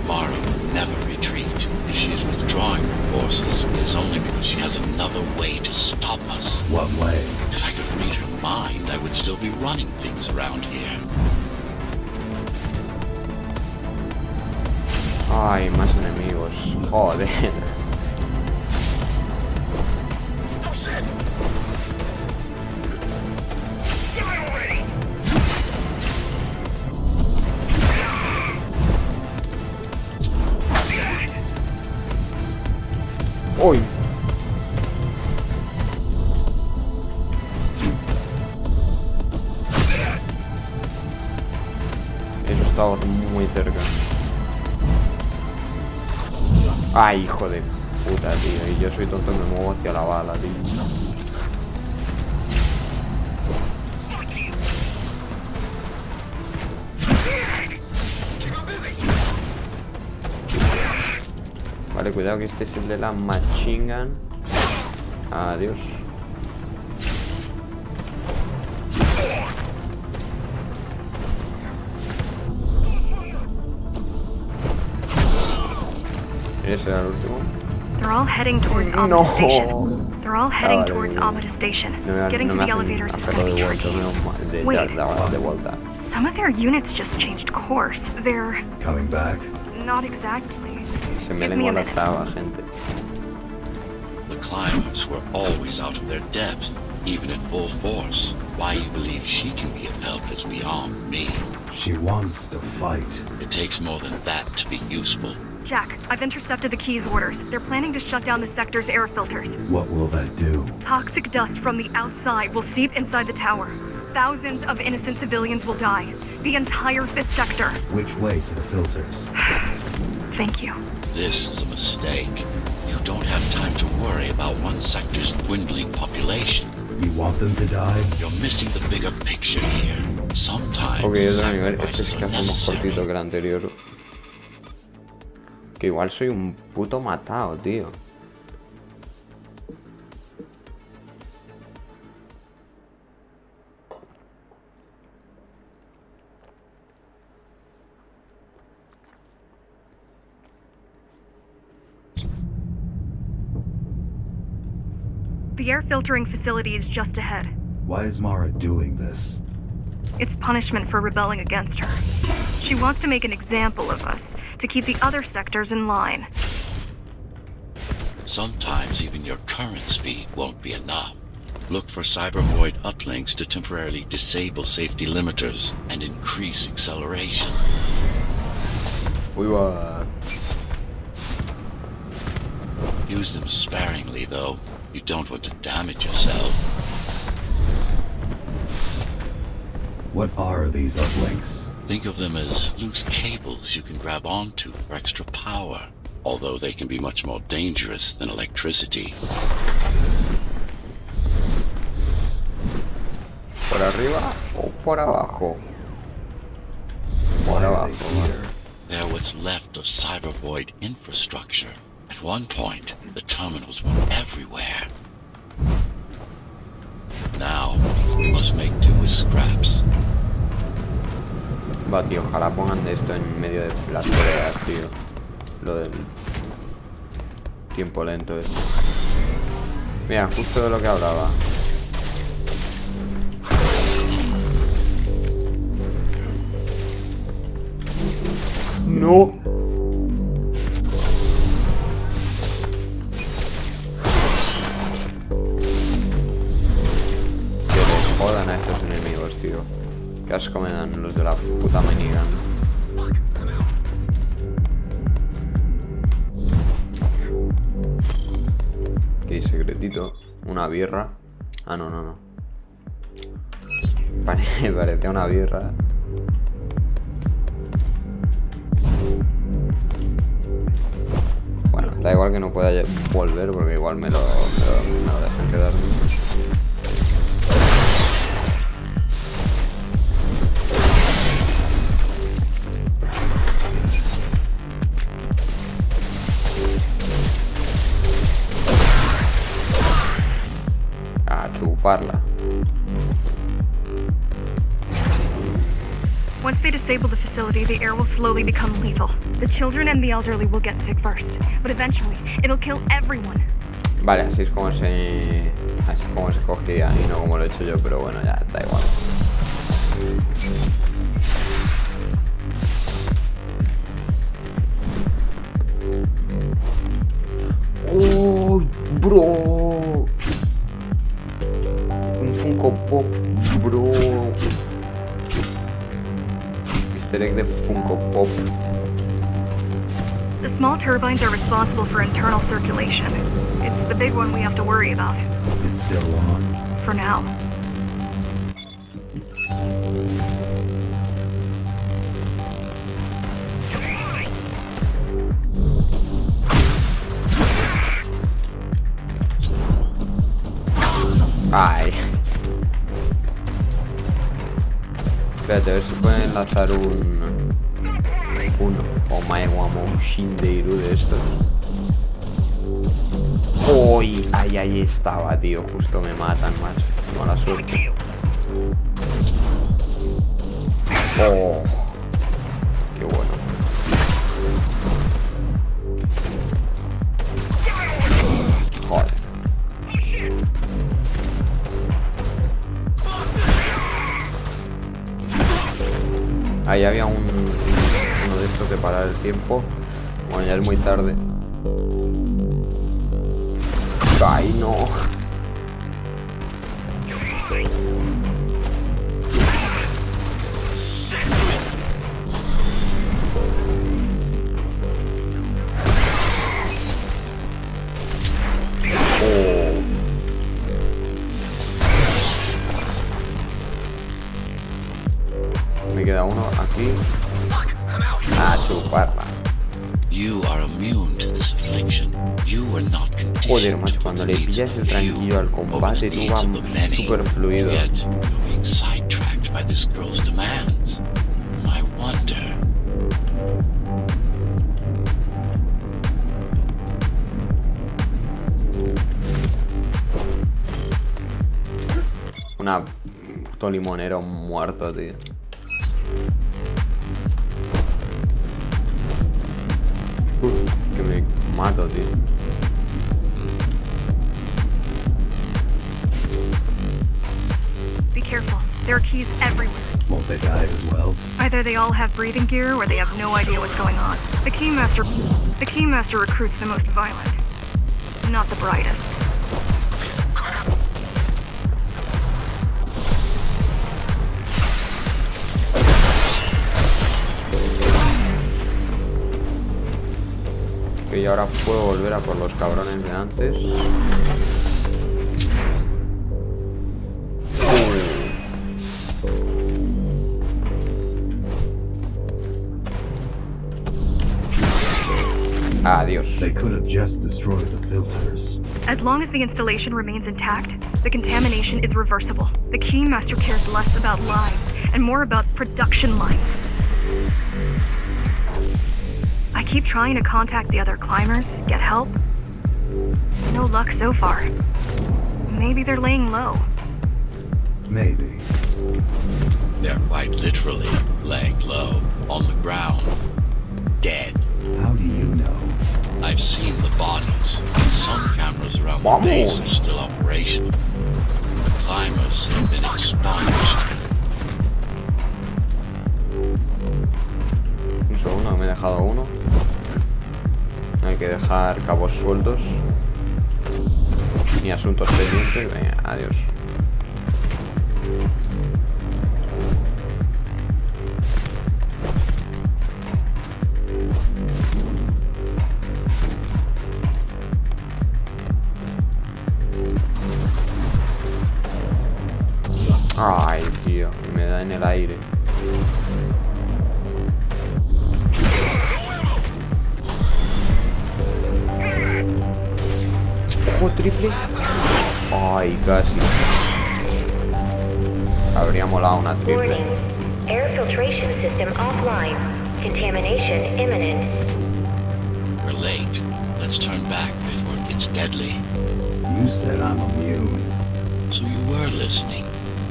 Mara will never retreat. If she is withdrawing her forces, it is only because she has another way to stop us. What way? If I could read her mind, I would still be running things around here. Ay, más enemigos. Joder. ¡Uy! Eso estaba muy cerca. Ay, hijo de puta, tío. Y yo soy tonto y me muevo hacia la bala, tío. Vale, cuidado que este es el de la machine gun. Adiós. Ese era el último. They're all heading towards No. Amada Station. They're all heading Vale, towards bien. Amada Station. No Getting me to the hacen elevators is hacerlo gonna de be vuelta, tricky. de vuelta. Some of their units just changed course. They're Coming back? not exactly. Se me Give me lengua a la minute. traba, gente. The climbers were always out of their depth, even at full force. Why you believe she can be of help is beyond me. She wants to fight. It takes more than that to be useful. Jack, I've intercepted the Key's orders. They're planning to shut down the sector's air filters. What will that do? Toxic dust from the outside will seep inside the tower. Thousands of innocent civilians will die. The entire 5th sector. Which way to the filters? Thank you. This is a mistake. You don't have time to worry about one sector's dwindling population. You want them to die? You're missing the bigger picture here. Sometimes Ok, otro nivel. Este sacrifices sí que are hace más necessary. cortito que el anterior. Que igual soy un puto matado, tío. The air filtering facility is just ahead. Why is Mara doing this? It's punishment for rebelling against her. She wants to make an example of us, to keep the other sectors in line. Sometimes even your current speed won't be enough. Look for cybervoid uplinks to temporarily disable safety limiters and increase acceleration. Uy, va. Use them sparingly, though. You don't want to damage yourself. What are these uplinks? Think of them as loose cables you can grab onto for extra power, although they can be much more dangerous than electricity. ¿Por arriba o por abajo? Por Why are abajo. they here? They're what's left of cybervoid infrastructure. At one point, the terminals were everywhere. Now, we must make do with scraps. Va, tío, ojalá pongan de esto en medio de las peleas, tío. Lo del tiempo lento esto. Mira, justo de lo que hablaba. No. Que les jodan a estos enemigos, tío. Qué asco me dan los de la puta minigun. Qué secretito. Una birra. Ah, no, no, no. Parecía una birra. Bueno, da igual que no pueda volver porque igual me lo dejan quedar. A chuparla. Once they disable the facility, the air will slowly become lethal. The children and the elderly will get sick first, but eventually, it'll kill everyone. Vale, así es como se cogía y no como lo he hecho yo, pero bueno, ya da igual. ¡Oh, bro! Un Funko Pop, bro. Easter egg de Funko Pop. The small turbines are responsible for internal circulation. It's the big one we have to worry about. It's still on. For now. Ay. Espérate, a ver si pueden enlazar un Omae Shinderu de estos. ¡Uy! Ahí estaba, tío. Justo me matan, macho. Mala suerte. ¡Oh! ¡Qué bueno! Joder. Ahí había uno de estos de parar el tiempo. Bueno, ya es muy tarde. ¡Ay, no! Oh. Me queda uno aquí. A chuparla. You are immune to this affliction. You are not Joder, conditioned macho, to cuando the le needs pillas el of few tranquillo al over combate, the tú needs of the vas many. súper fluido. Yet you're being sidetracked by this girl's demands. I wonder. Una puto limonero muerto, tío. Que me mato, tío. Be careful. There are keys everywhere. Won't they die as well? Either they all have breathing gear or they have no idea what's going on. The Keymaster recruits the most violent. Not the brightest. Ok, y ahora puedo volver a por los cabrones de antes. Adiós. They could have just destroyed the filters. As long as the installation remains intact, the contamination is reversible. The Keymaster cares less about lives and more about production lines. I keep trying to contact the other climbers, get help. No luck so far. Maybe they're laying low. Maybe. They're quite literally laying low on the ground, dead. How do you know? I've seen the bodies. Some cameras around the base are still operational. The climbers have been expunged. Un segundo, me he dejado uno. Hay que dejar cabos sueltos. Ni asuntos pendientes. Venga, adiós. Ay, tío, me da en el aire. Ojo, triple. Ay, casi. Habría molado una triple. Warning. Air filtration system offline. Contamination imminent. We're late. Let's turn back before it gets deadly. You said I'm immune. So you were listening.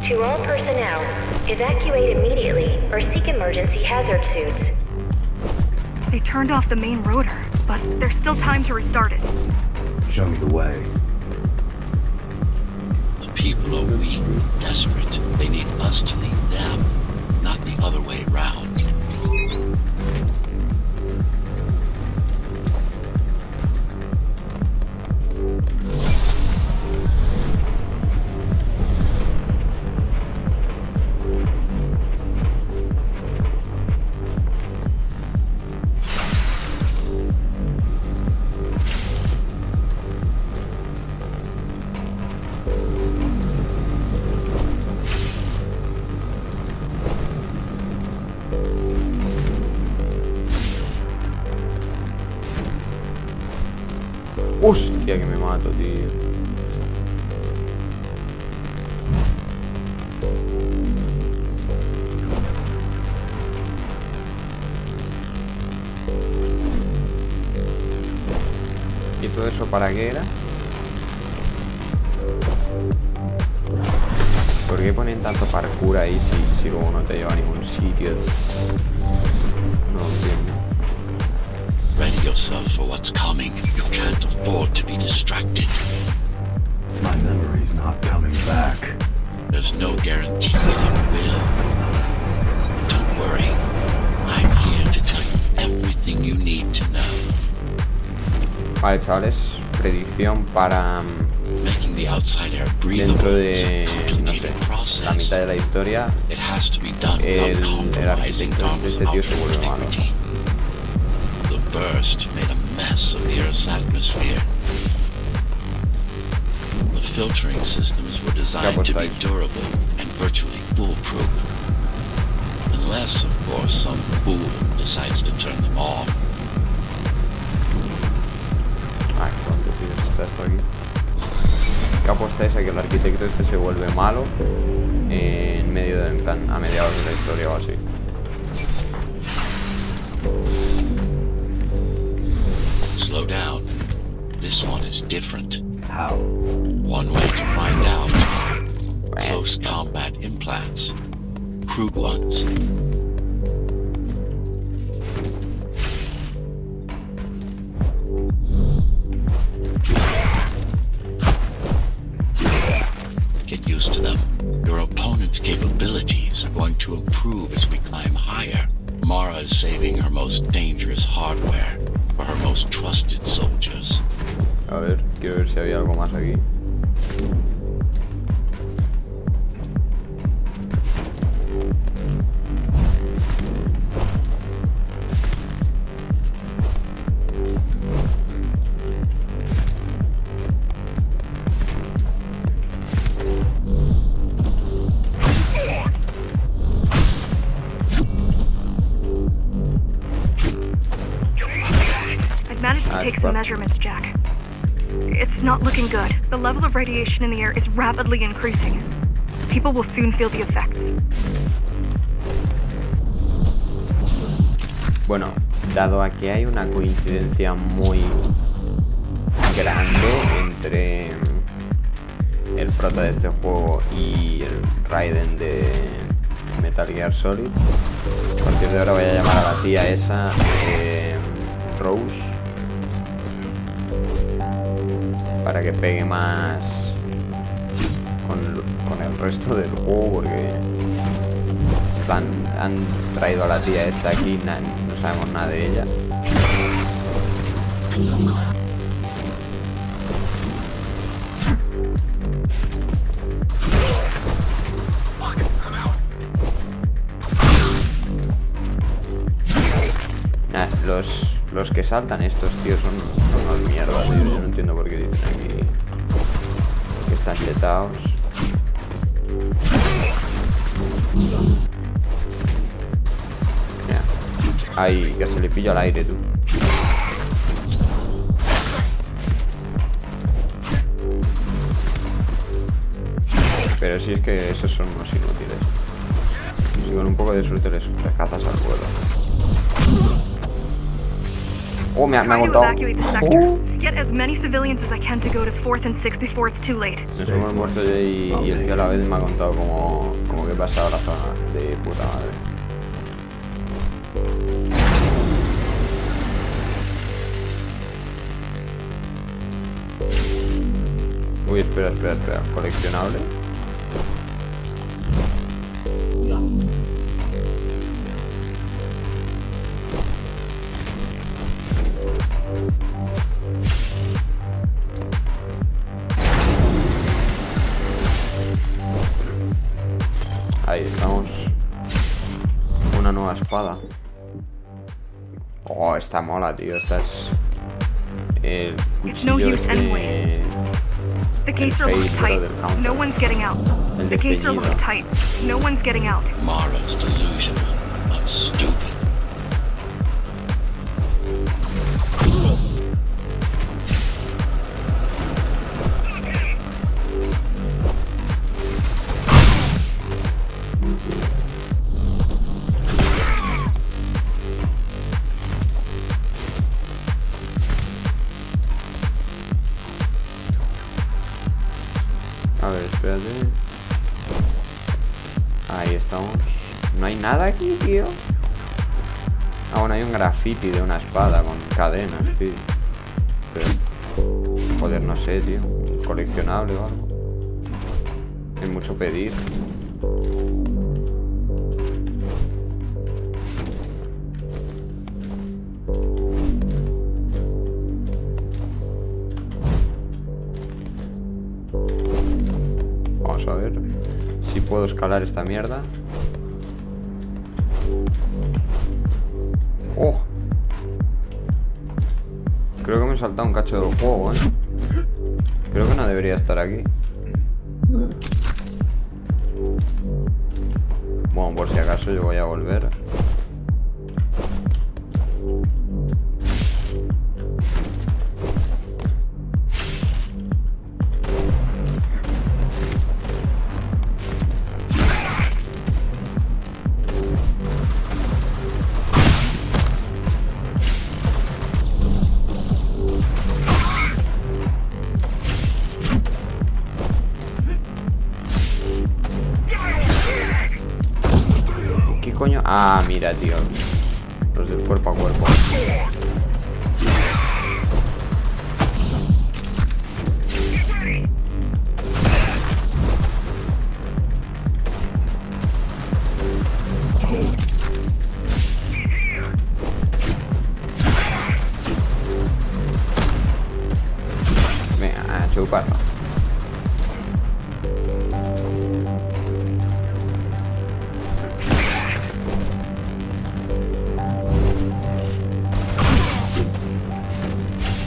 To all personnel, evacuate immediately or seek emergency hazard suits. They turned off the main rotor, but there's still time to restart it. Show me the way. The people are weak, desperate. They need us to lead them, not the other way round. Hostia, que me mato, tío. ¿Y todo eso para qué era? ¿Por qué ponen tanto parkour ahí si luego no te lleva a ningún sitio? No lo entiendo. Ready yourself for what's coming. You can't afford to be distracted. My memory's not coming back. There's no guarantee that it will. Don't worry. I'm here to tell you everything you need to know. Vale, chavales, predicción para Making the outside air breathable dentro is de, a no sé, complicated process. la mitad de la historia. It has to be done El without compromising arquitecto de este tío se vuelve malo. integrity. The burst made a mess of the Earth's atmosphere. The filtering systems were designed to be durable and virtually foolproof. Unless, of course, some fool decides to turn them off. decir, está esto aquí. ¿Qué apuesta es a que el arquitecto este se vuelve malo en medio de, en plan, a mediados de la historia o así? Slow down. This one is different. How? One way to find out. Close combat implants. Crude ones. Get used to them. Your opponent's capabilities are going to improve as we climb higher. Mara is saving her most dangerous hardware for her most trusted soldiers. A ver, quiero ver si había algo más aquí. Managed to take some measurements, Jack. It's not looking good. The level of radiation in the air is rapidly increasing. People will soon feel the effects. Bueno, dado a que hay una coincidencia muy grande entre el prota de este juego y el Raiden de Metal Gear Solid, a partir de ahora voy a llamar a la tía esa Rose, para que pegue más con el resto del juego, porque han traído a la tía esta aquí, no sabemos nada de ella. Nah, los que saltan estos tíos son unos mierdas, tío. Yo no entiendo por qué dicen aquí que están chetados. Mira. Ay, que se le pilla al aire, tú. Pero si es que esos son unos inútiles. Si con un poco de suerte les cazas al vuelo. Oh, me ha contado. Get as many civilians as I can to go to 4th and 6th before it's too late. Nos hemos muerto ya y el tío a la vez me ha contado como que he pasado la zona de puta madre. Uy, espera. Coleccionable. Ahí estamos. Una nueva espada. Oh, esta mola, tío. Esta es el cuchillo este. The gates are locked tight. No one's getting out. The gates are locked tight. No one's getting out. Mara's delusional, but stupid. A ver, espérate. Ahí estamos. No hay nada aquí, tío. Ah, bueno, hay un graffiti de una espada con cadenas, tío. Pero, joder, no sé, tío. Coleccionable o algo. Es mucho pedir. Vamos a ver si puedo escalar esta mierda. ¡Oh! Creo que me he saltado un cacho del juego, Creo que no debería estar aquí. Bueno, por si acaso yo voy a volver. coño? Ah, mira, tío. Los del cuerpo a cuerpo. Venga, a chuparlo.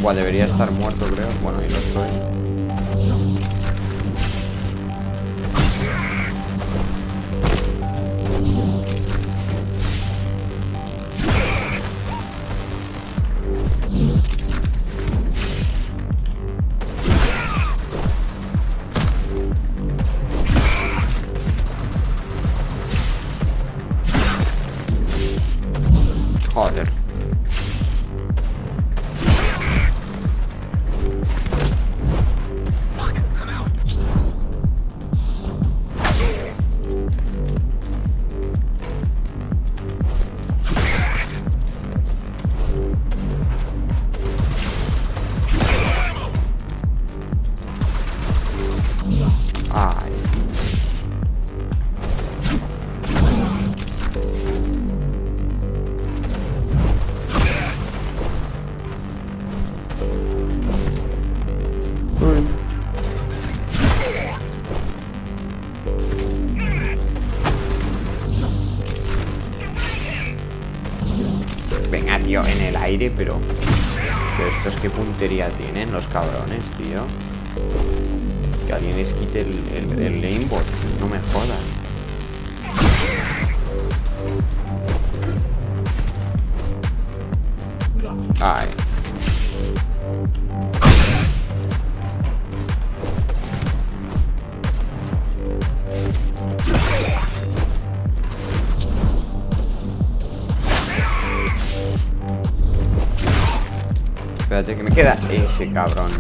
Buah, debería estar muerto, creo. Bueno, ahí lo estoy. Joder. Ay. Venga, tío, en el aire, pero estos qué puntería tienen los cabrones, tío. Que alguien les quite el aimbot, no me jodas. Ay. Espérate que me queda ese cabrón.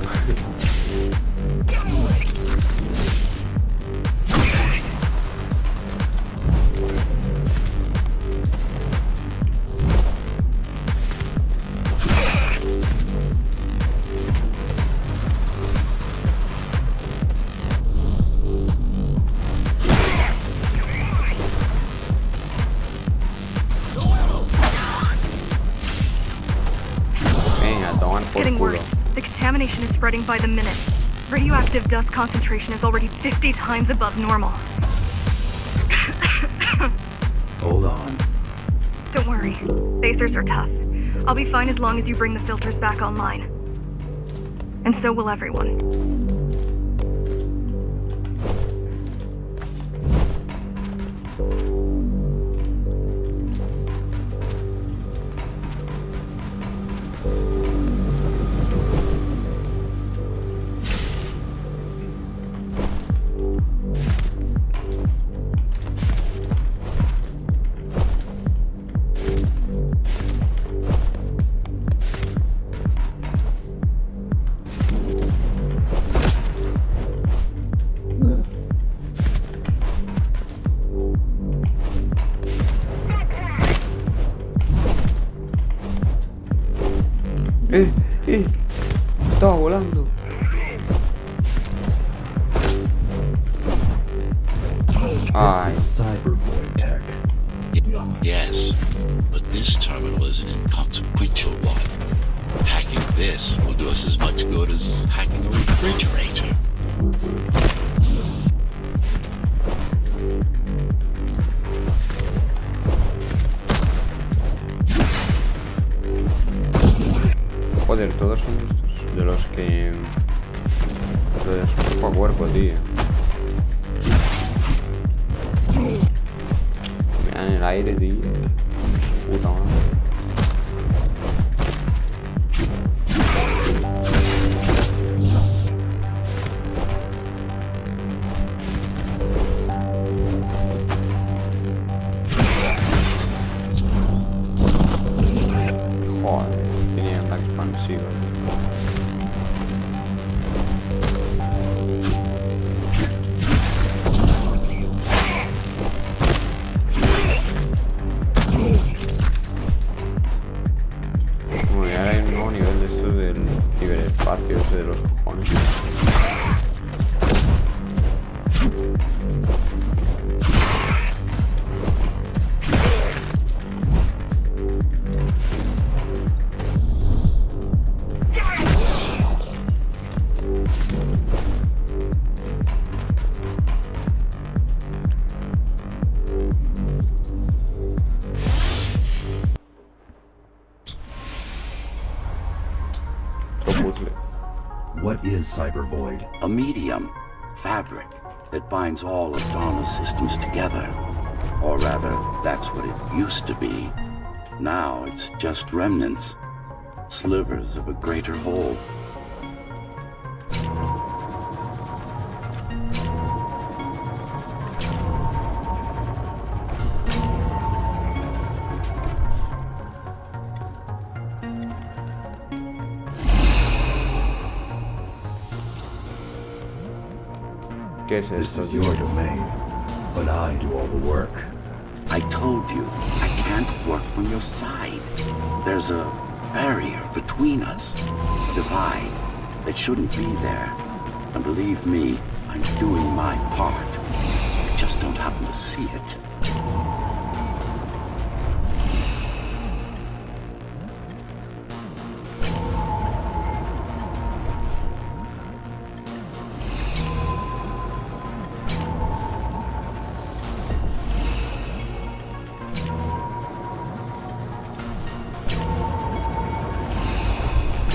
Getting worse. The contamination is spreading by the minute. Radioactive dust concentration is already 50 times above normal. Hold on. Don't worry. Spacers are tough. I'll be fine as long as you bring the filters back online. And so will everyone. Estaba volando. This is cyberboy tech. Yes, but this terminal is an inconsequential one. Hacking this will do us as much good as hacking a refrigerator. Joder, todos son estos de los que... de los cuerpo a cuerpo, tío. Me dan en el aire, tío. Su puta madre. Joder, tenían la expansiva. is Cyber Void? A medium, fabric, that binds all of Dharma's systems together. Or rather, that's what it used to be. Now it's just remnants, slivers of a greater whole. ¿Qué es This esto, is tío? your domain, but I do all the work. I told you, I can't work from your side. There's a barrier between us, a divide that shouldn't be there. And believe me, I'm doing my part. I just don't happen to see it.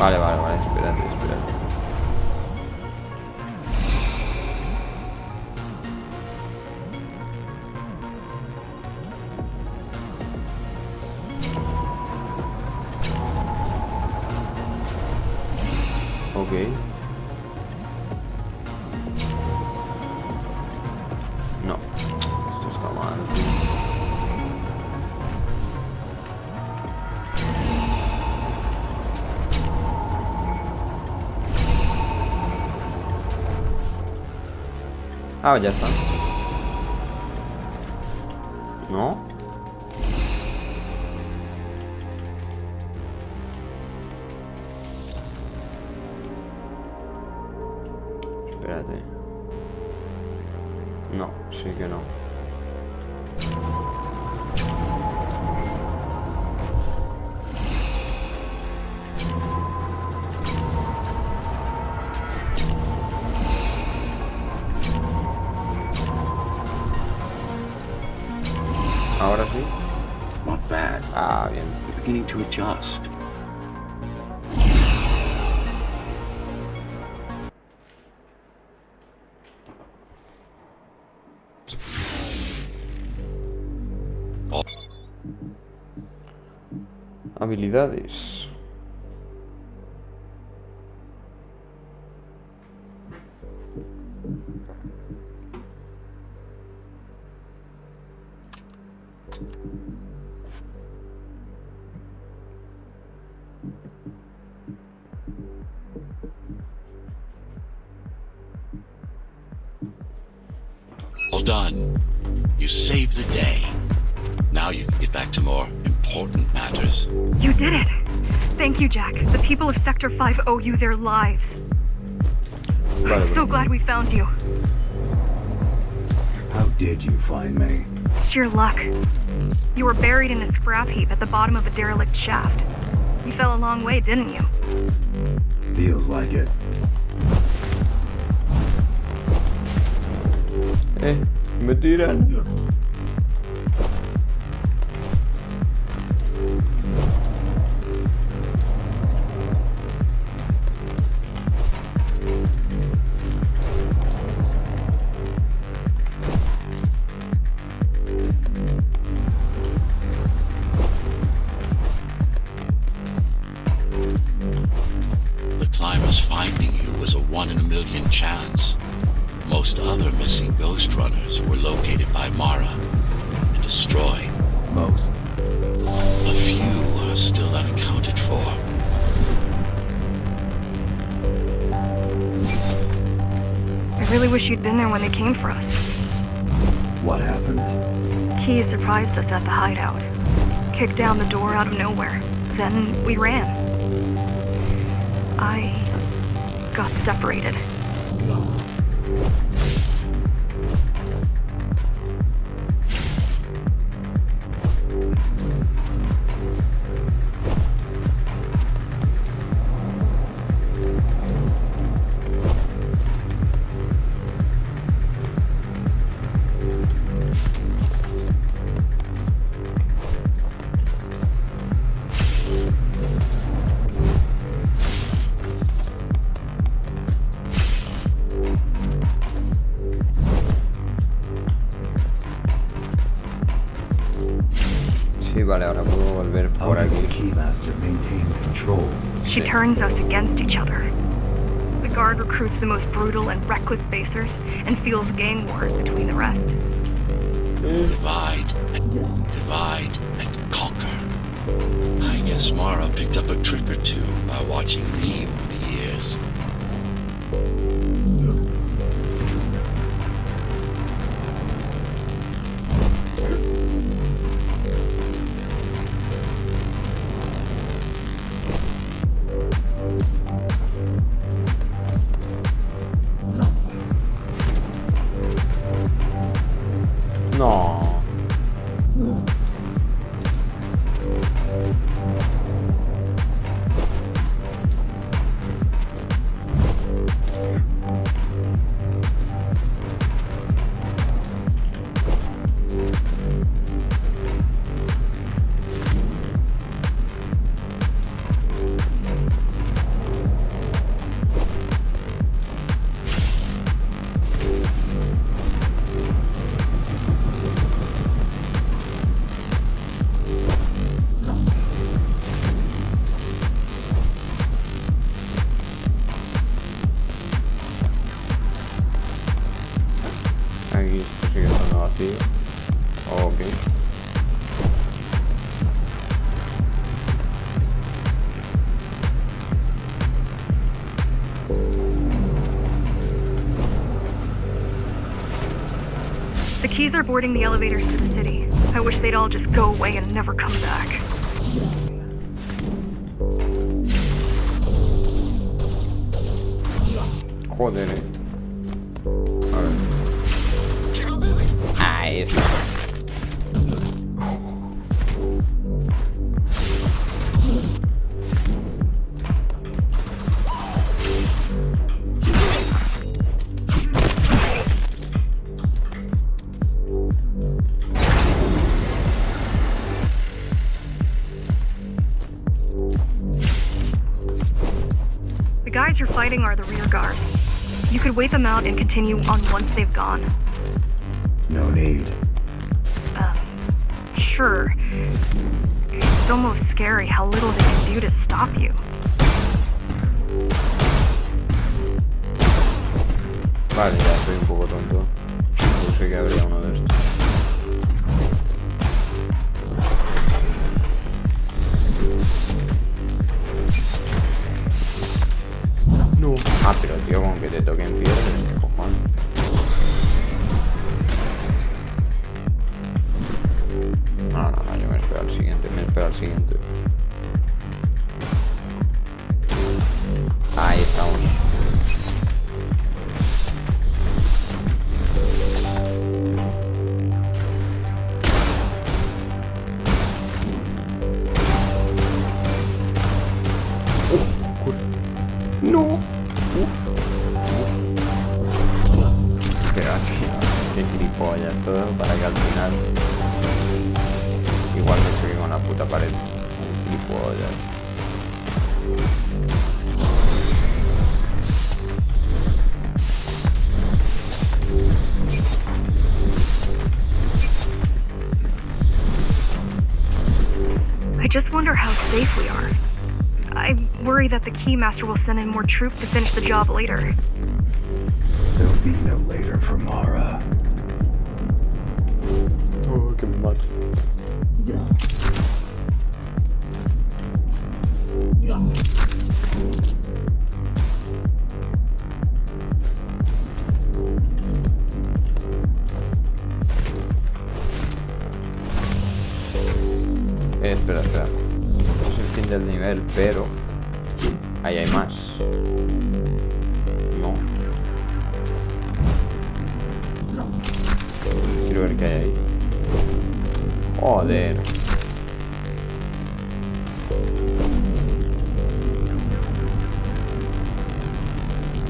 Vale, espérate. Ok. No, esto está mal, tío. Ah, ya está. ¿No? Espérate. No, sí que no. Ahora sí. Not bad. Ah, bien. You're beginning to adjust. Habilidades. All done. You saved the day. Now you can get back to more important matters. You did it! Thank you, Jack. The people of Sector 5 owe you their lives. Vale, I'm so vale. glad we found you. How did you find me? Sheer luck. You were buried in a scrap heap at the bottom of a derelict shaft. You fell a long way, didn't you? Feels like it. Me tiran. The climbers finding you was a 1 in a million chance. Most other missing Ghost Runners were located by Mara and destroyed. Most. A few are still unaccounted for. I really wish you'd been there when they came for us. What happened? Key surprised us at the hideout. Kicked down the door out of nowhere. Then we ran. I got separated. Y vale, ahora puedo volver How por does aquí. the Keymaster maintain control? She Sí. turns us against each other. The guard recruits the most brutal and reckless basers and fuels gang wars between the rest. Divide and conquer. I guess Mara picked up a trick or two by watching me over the years. No. Aquí esto sigue estando vacío. Ok. The keys are boarding the elevators to the city. I wish they'd all just go away and never come back. Joder, A ver. Ahí está. The guys you're fighting are the rear guard. You could wait them out and continue on once they've gone. No need. Sure. It's almost scary how little they can do to stop you. Vale, ya soy un poco tonto. Yo sé que habría uno de estos. No. Ah, pero tío, con que te toquen piedras, ¿qué cojones? No, yo me espero al siguiente, Ahí estamos. No. Uf. Pero tío, qué gilipollas todo para que al final igual me choque con la puta pared. Gilipollas. I just wonder how safe we are. I worry that the Keymaster will send in more troops to finish the job later. There'll be no later for Mara. Oh, qué mal. Espera. Es el fin del nivel, pero ahí hay más. No. Quiero ver qué hay ahí. Joder.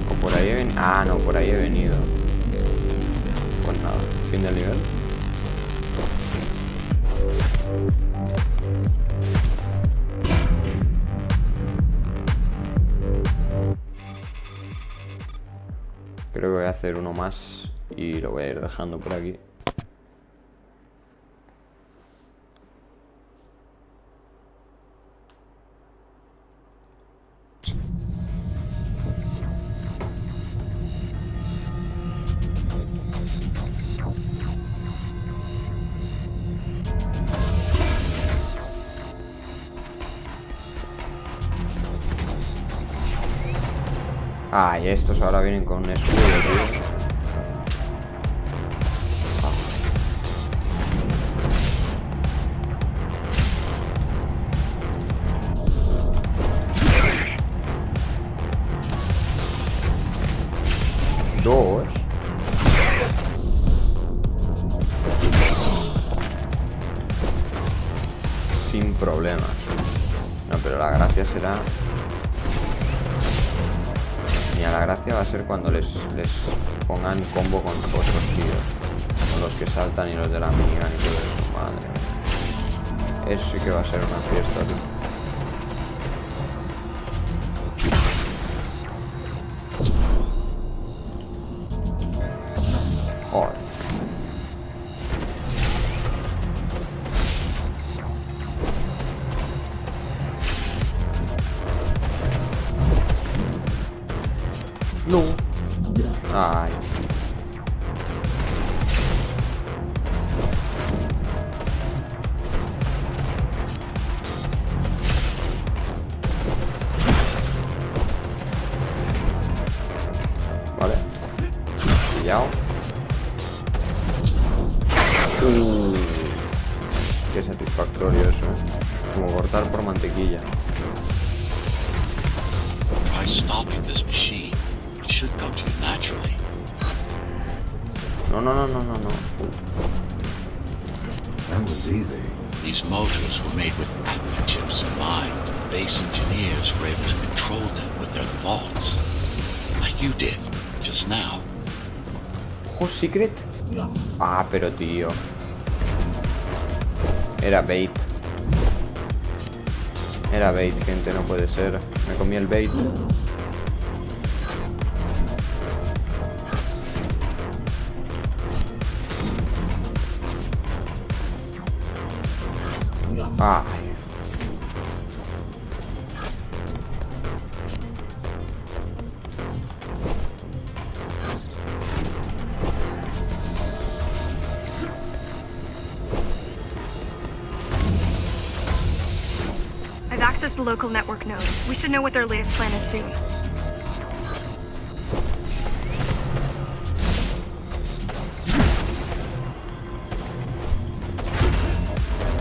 O por ahí he venido. Ah, no, por ahí he venido. Pues nada, fin del nivel. Creo que voy a hacer uno más y lo voy a ir dejando por aquí. Ah, y estos ahora vienen con un escudo, tío. Dos. Sin problemas. No, pero la gracia será... Mira, la gracia va a ser cuando les pongan combo con otros tíos. Con los que saltan y los de la minigun y todo eso. Madre mía. Eso sí que va a ser una fiesta, tío. Joder. No. Ay. Vale. Pillado. Qué satisfactorio eso, como cortar por mantequilla. Try stopping this machine. It should come to you naturally. No. That was easy. These motors were made with active chips in mind. Base engineers were able to control them with their thoughts. Like you did, just now. ¿Ojo secret? Ah, pero tío. Era bait. Era bait, gente, no puede ser. Me comí el bait. Ay. I've accessed the local network node. We should know what their latest plan is soon.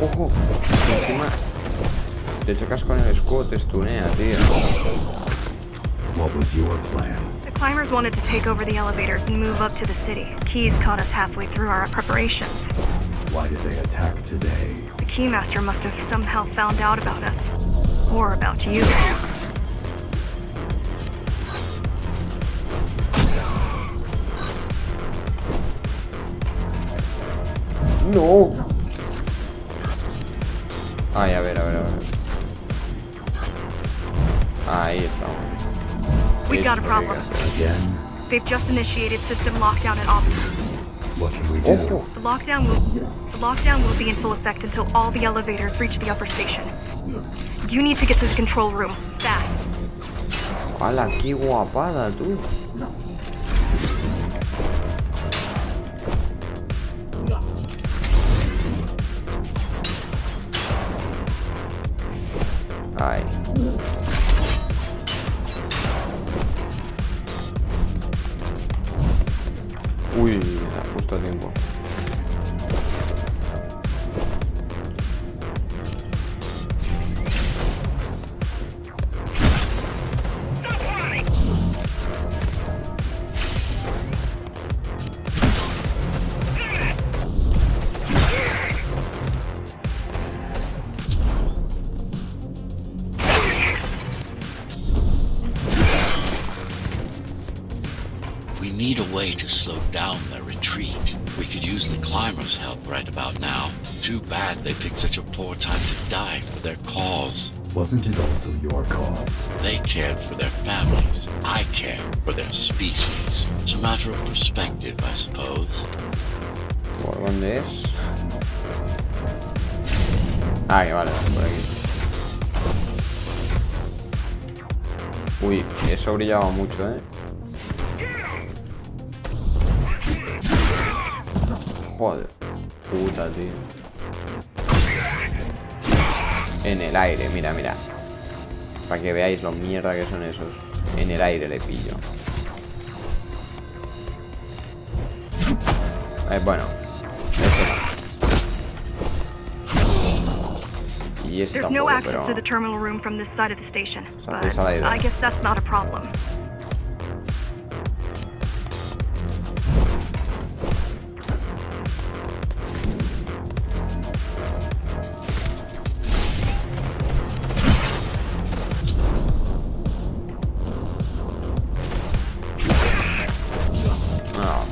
Ojo. Encima, si te chocas con el escudo, te stunea, tío. What was your plan? The climbers wanted to take over the elevators and move up to the city. Keys caught us halfway through our preparations. Why did they attack today? The Keymaster must have somehow found out about us. Or about you. No. Ay, a ver. Ahí estamos. We've got a Esto problem. tiene que ser. Again? They've just initiated system lockdown at Optimus. What can we do? Ojo. The lockdown will be in full effect until all the elevators reach the upper station. You need to get to the control room, fast. ¡Hala, qué guapada, tú! Ay. Uy, justo a tiempo. We need a way to slow down their retreat. We could use the climbers' help right about now. Too bad they picked such a poor time to die for their cause. Wasn't it also your cause? They cared for their families. I care for their species. It's a matter of perspective, I suppose. ¿Por dónde es? Ahí, vale, por aquí. Uy, eso brillaba mucho, ¿eh? Joder, puta, tío. En el aire, mira. Para que veáis lo mierda que son esos. En el aire le pillo. Bueno, eso no. Y ese There's no tampoco, access pero to the terminal room from this side of the station, se but hace la idea. I guess that's not a problem. No.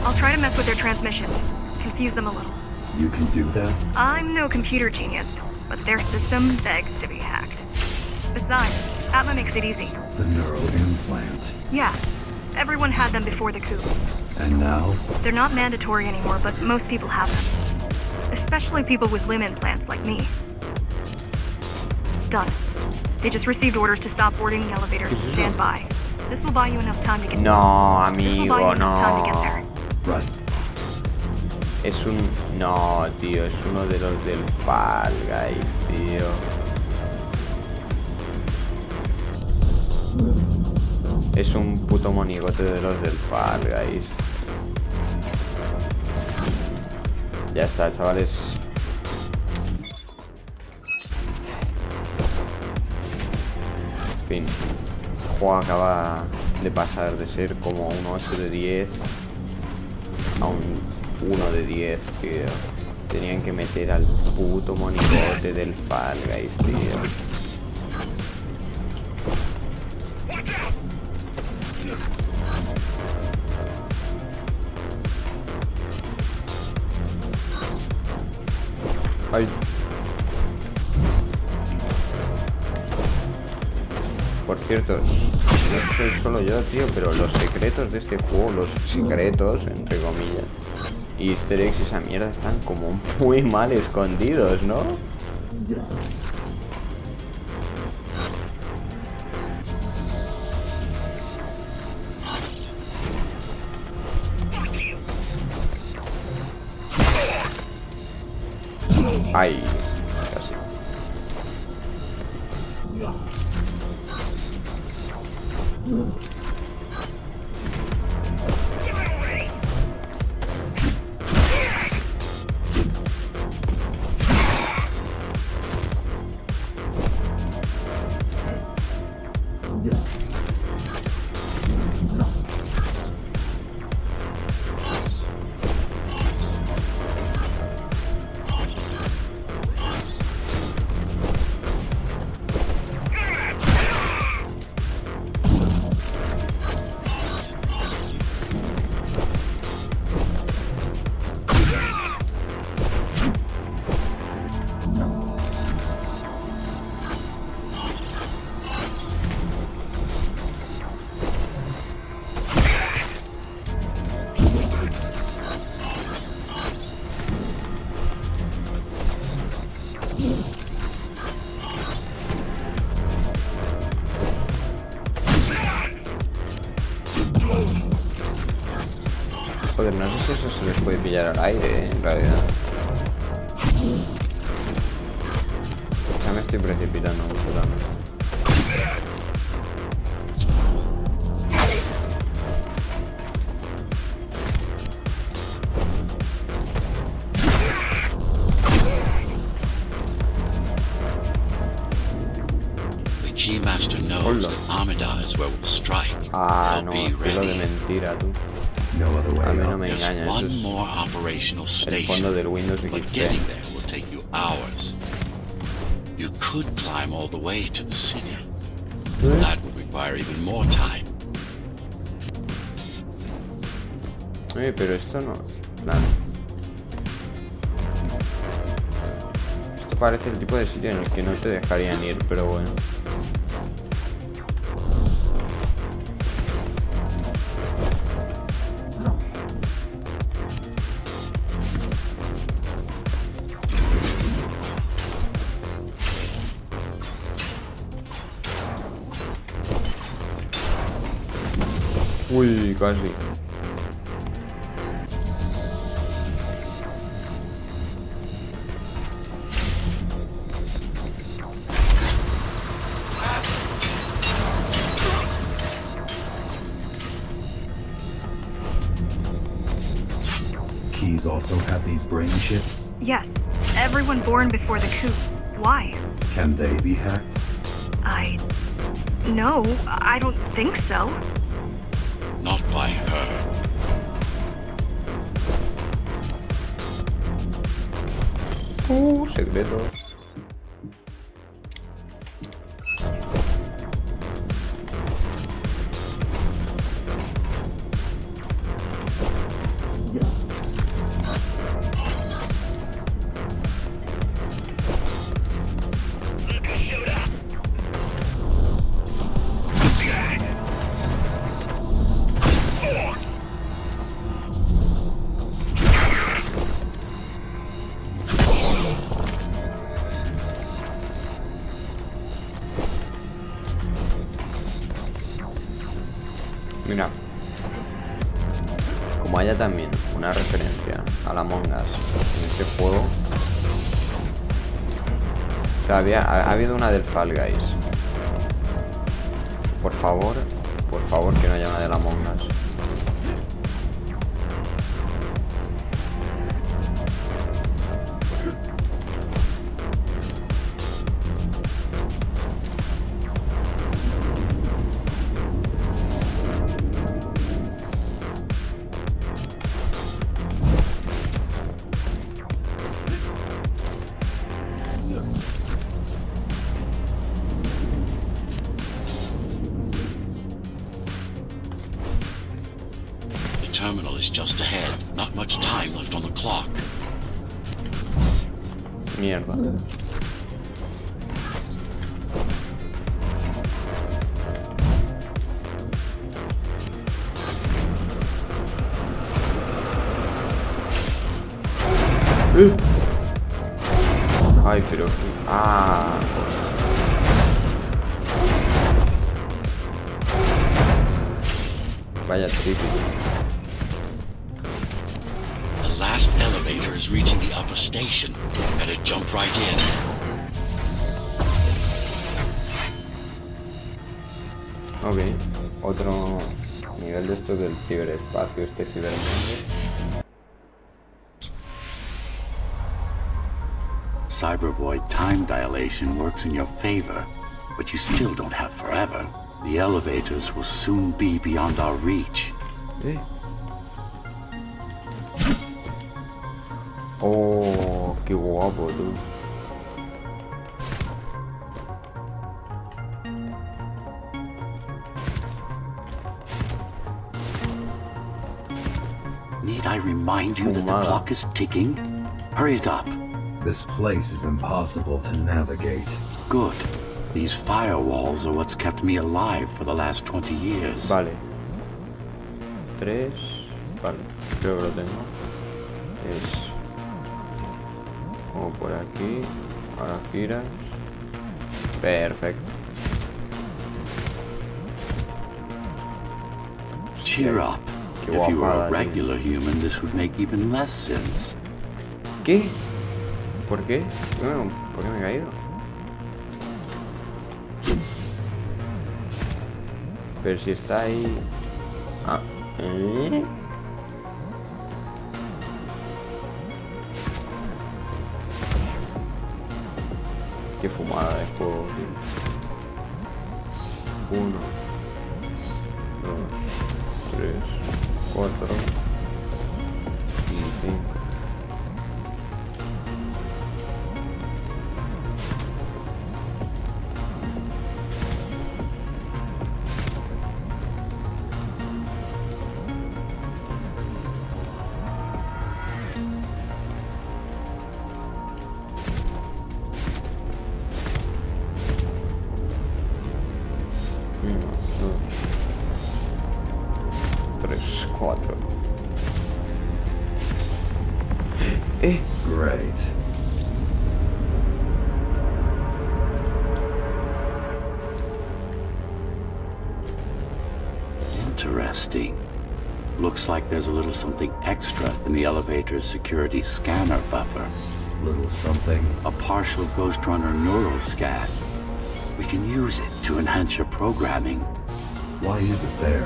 I'll try to mess with their transmissions, confuse them a little. You can do that? I'm no computer genius, but their system begs to be hacked. Besides, Atma makes it easy. The neural implant. Yeah, everyone had them before the coup. And now? They're not mandatory anymore, but most people have them. Especially people with limb implants like me. Done. They just received orders to stop boarding the elevators and stand by. This will buy you enough time to get No, This will buy you amigo, enough time to get no. there. Right. Es un... No, tío, es uno de los del Fall Guys, tío. Es un puto monigote de los del Fall Guys. Ya está, chavales. En fin. Este juego acaba de pasar de ser como un 8 de 10 a un 1 de 10, tío. Tenían que meter al puto monigote del Fall Guys, tío. Ay. Por cierto, no soy solo yo, tío, pero los secretos de este juego, los secretos, entre comillas, y easter eggs y esa mierda están como muy mal escondidos, ¿no? Ay, casi. Joder, no sé si eso se les puede pillar al aire, en realidad. Ya me estoy precipitando mucho también. The Keymaster knows Hola. that Armada is where we'll strike. Ah, They'll no, be cielo de ready. mentira, tú. No other A way mí no out. me There's engañas, one eso more operational es el station, fondo del Windows but XP. getting there will take you hours. You could climb all the way to the city. That would require even more time. Pero esto no... Plan. Esto parece el tipo de sitio en el que no te dejarían ir, pero bueno. Uy, casi. Keys also have these brain chips. Yes, everyone born before the coup. Why? Can they be hacked? No, I don't think so. Not by her. Secreto. Mira, como haya también una referencia a la Among Us en este juego, o sea, ha habido una del Fall Guys. Por favor que no haya una de la Among Us. The terminal is just ahead. Not much time left on the clock. Mierda. Ay, pero... Ah. Vaya triple. The last elevator is reaching the upper station. Better jump right in. Ok, otro nivel de esto del ciberespacio, este cibermundo. Cybervoid time dilation works in your favor, but you still don't have forever. The elevators will soon be beyond our reach. Oh, qué guapo, tú. Need I remind you that the Fumada. clock is ticking? Hurry it up. This place is impossible to navigate. Good. These firewalls are what's kept me alive for the last 20 years. Vale. 3. Vale, creo que lo tengo. Es... como por aquí. Ahora giras. Perfecto. Cheer up. Qué If you were guapada, a tío. regular human, this would make even less sense. ¿Qué? ¿Por qué? Bueno, ¿por qué me he caído? Pero si está ahí... Ah, ¿eh? Qué fumada de juego, tío. 1, 2, 3, 4 y 5. Great. Interesting. Looks like there's a little something extra in the elevator's security scanner buffer. Little something. A partial Ghost Runner neural scan. We can use it to enhance your programming. Why is it there?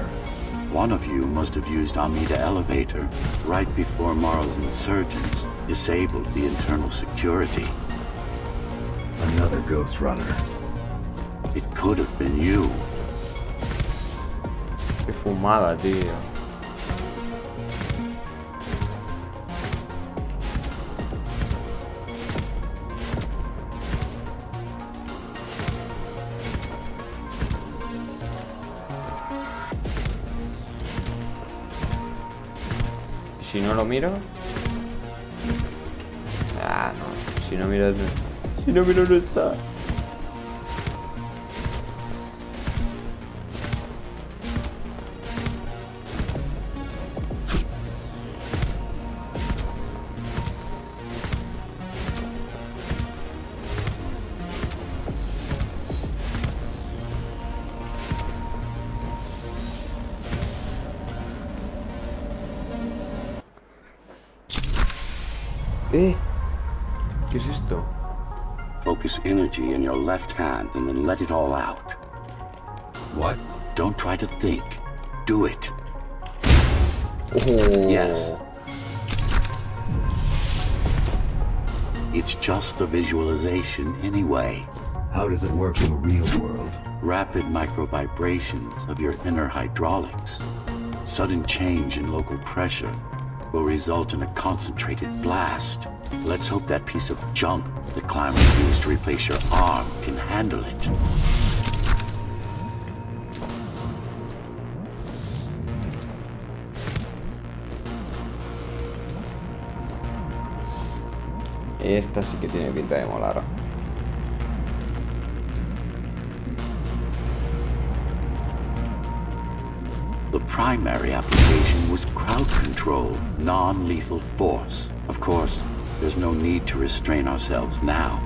One of you must have used Amida Elevator right before Morrow's insurgents disabled the internal security. Another Ghost Runner. It could have been you. Qué fumada, tío. ¿Y si no lo miro? Ah, no. Si no miro, no está. Si no miro, no está. ¿Qué es esto? Focus energy in your left hand and then let it all out. What? Don't try to think. Do it. Oh. Yes. It's just a visualization anyway. How does it work in the real world? Rapid micro-vibrations of your inner hydraulics. Sudden change in local pressure will result in a concentrated blast. Let's hope that piece of junk the climber used to replace your arm can handle it. Esta sí que tiene pinta de molar. The primary application was crowd control, non-lethal force. Of course, there's no need to restrain ourselves now.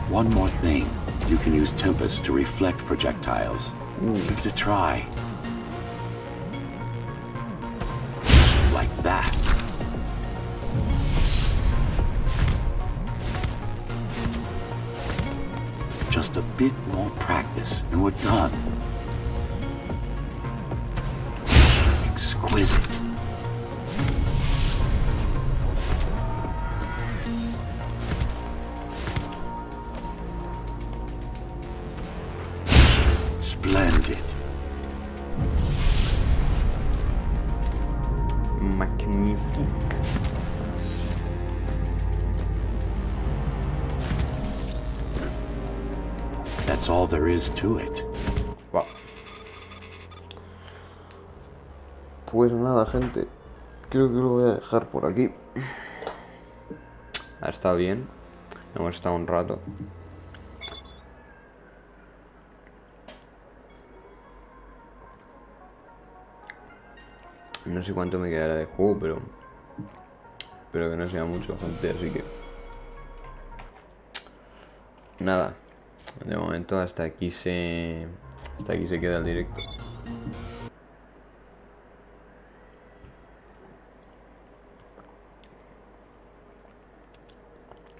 One more thing. You can use Tempest to reflect projectiles. Give it a try. Like that. Just a bit more practice and we're done. Exquisite. Splendid. Magnífico. That's all there is to it. Wow. Pues nada, gente. Creo que lo voy a dejar por aquí. Ha estado bien. Hemos estado un rato. No sé cuánto me quedará de juego, pero espero que no sea mucho, gente, así que nada, de momento hasta aquí se queda el directo.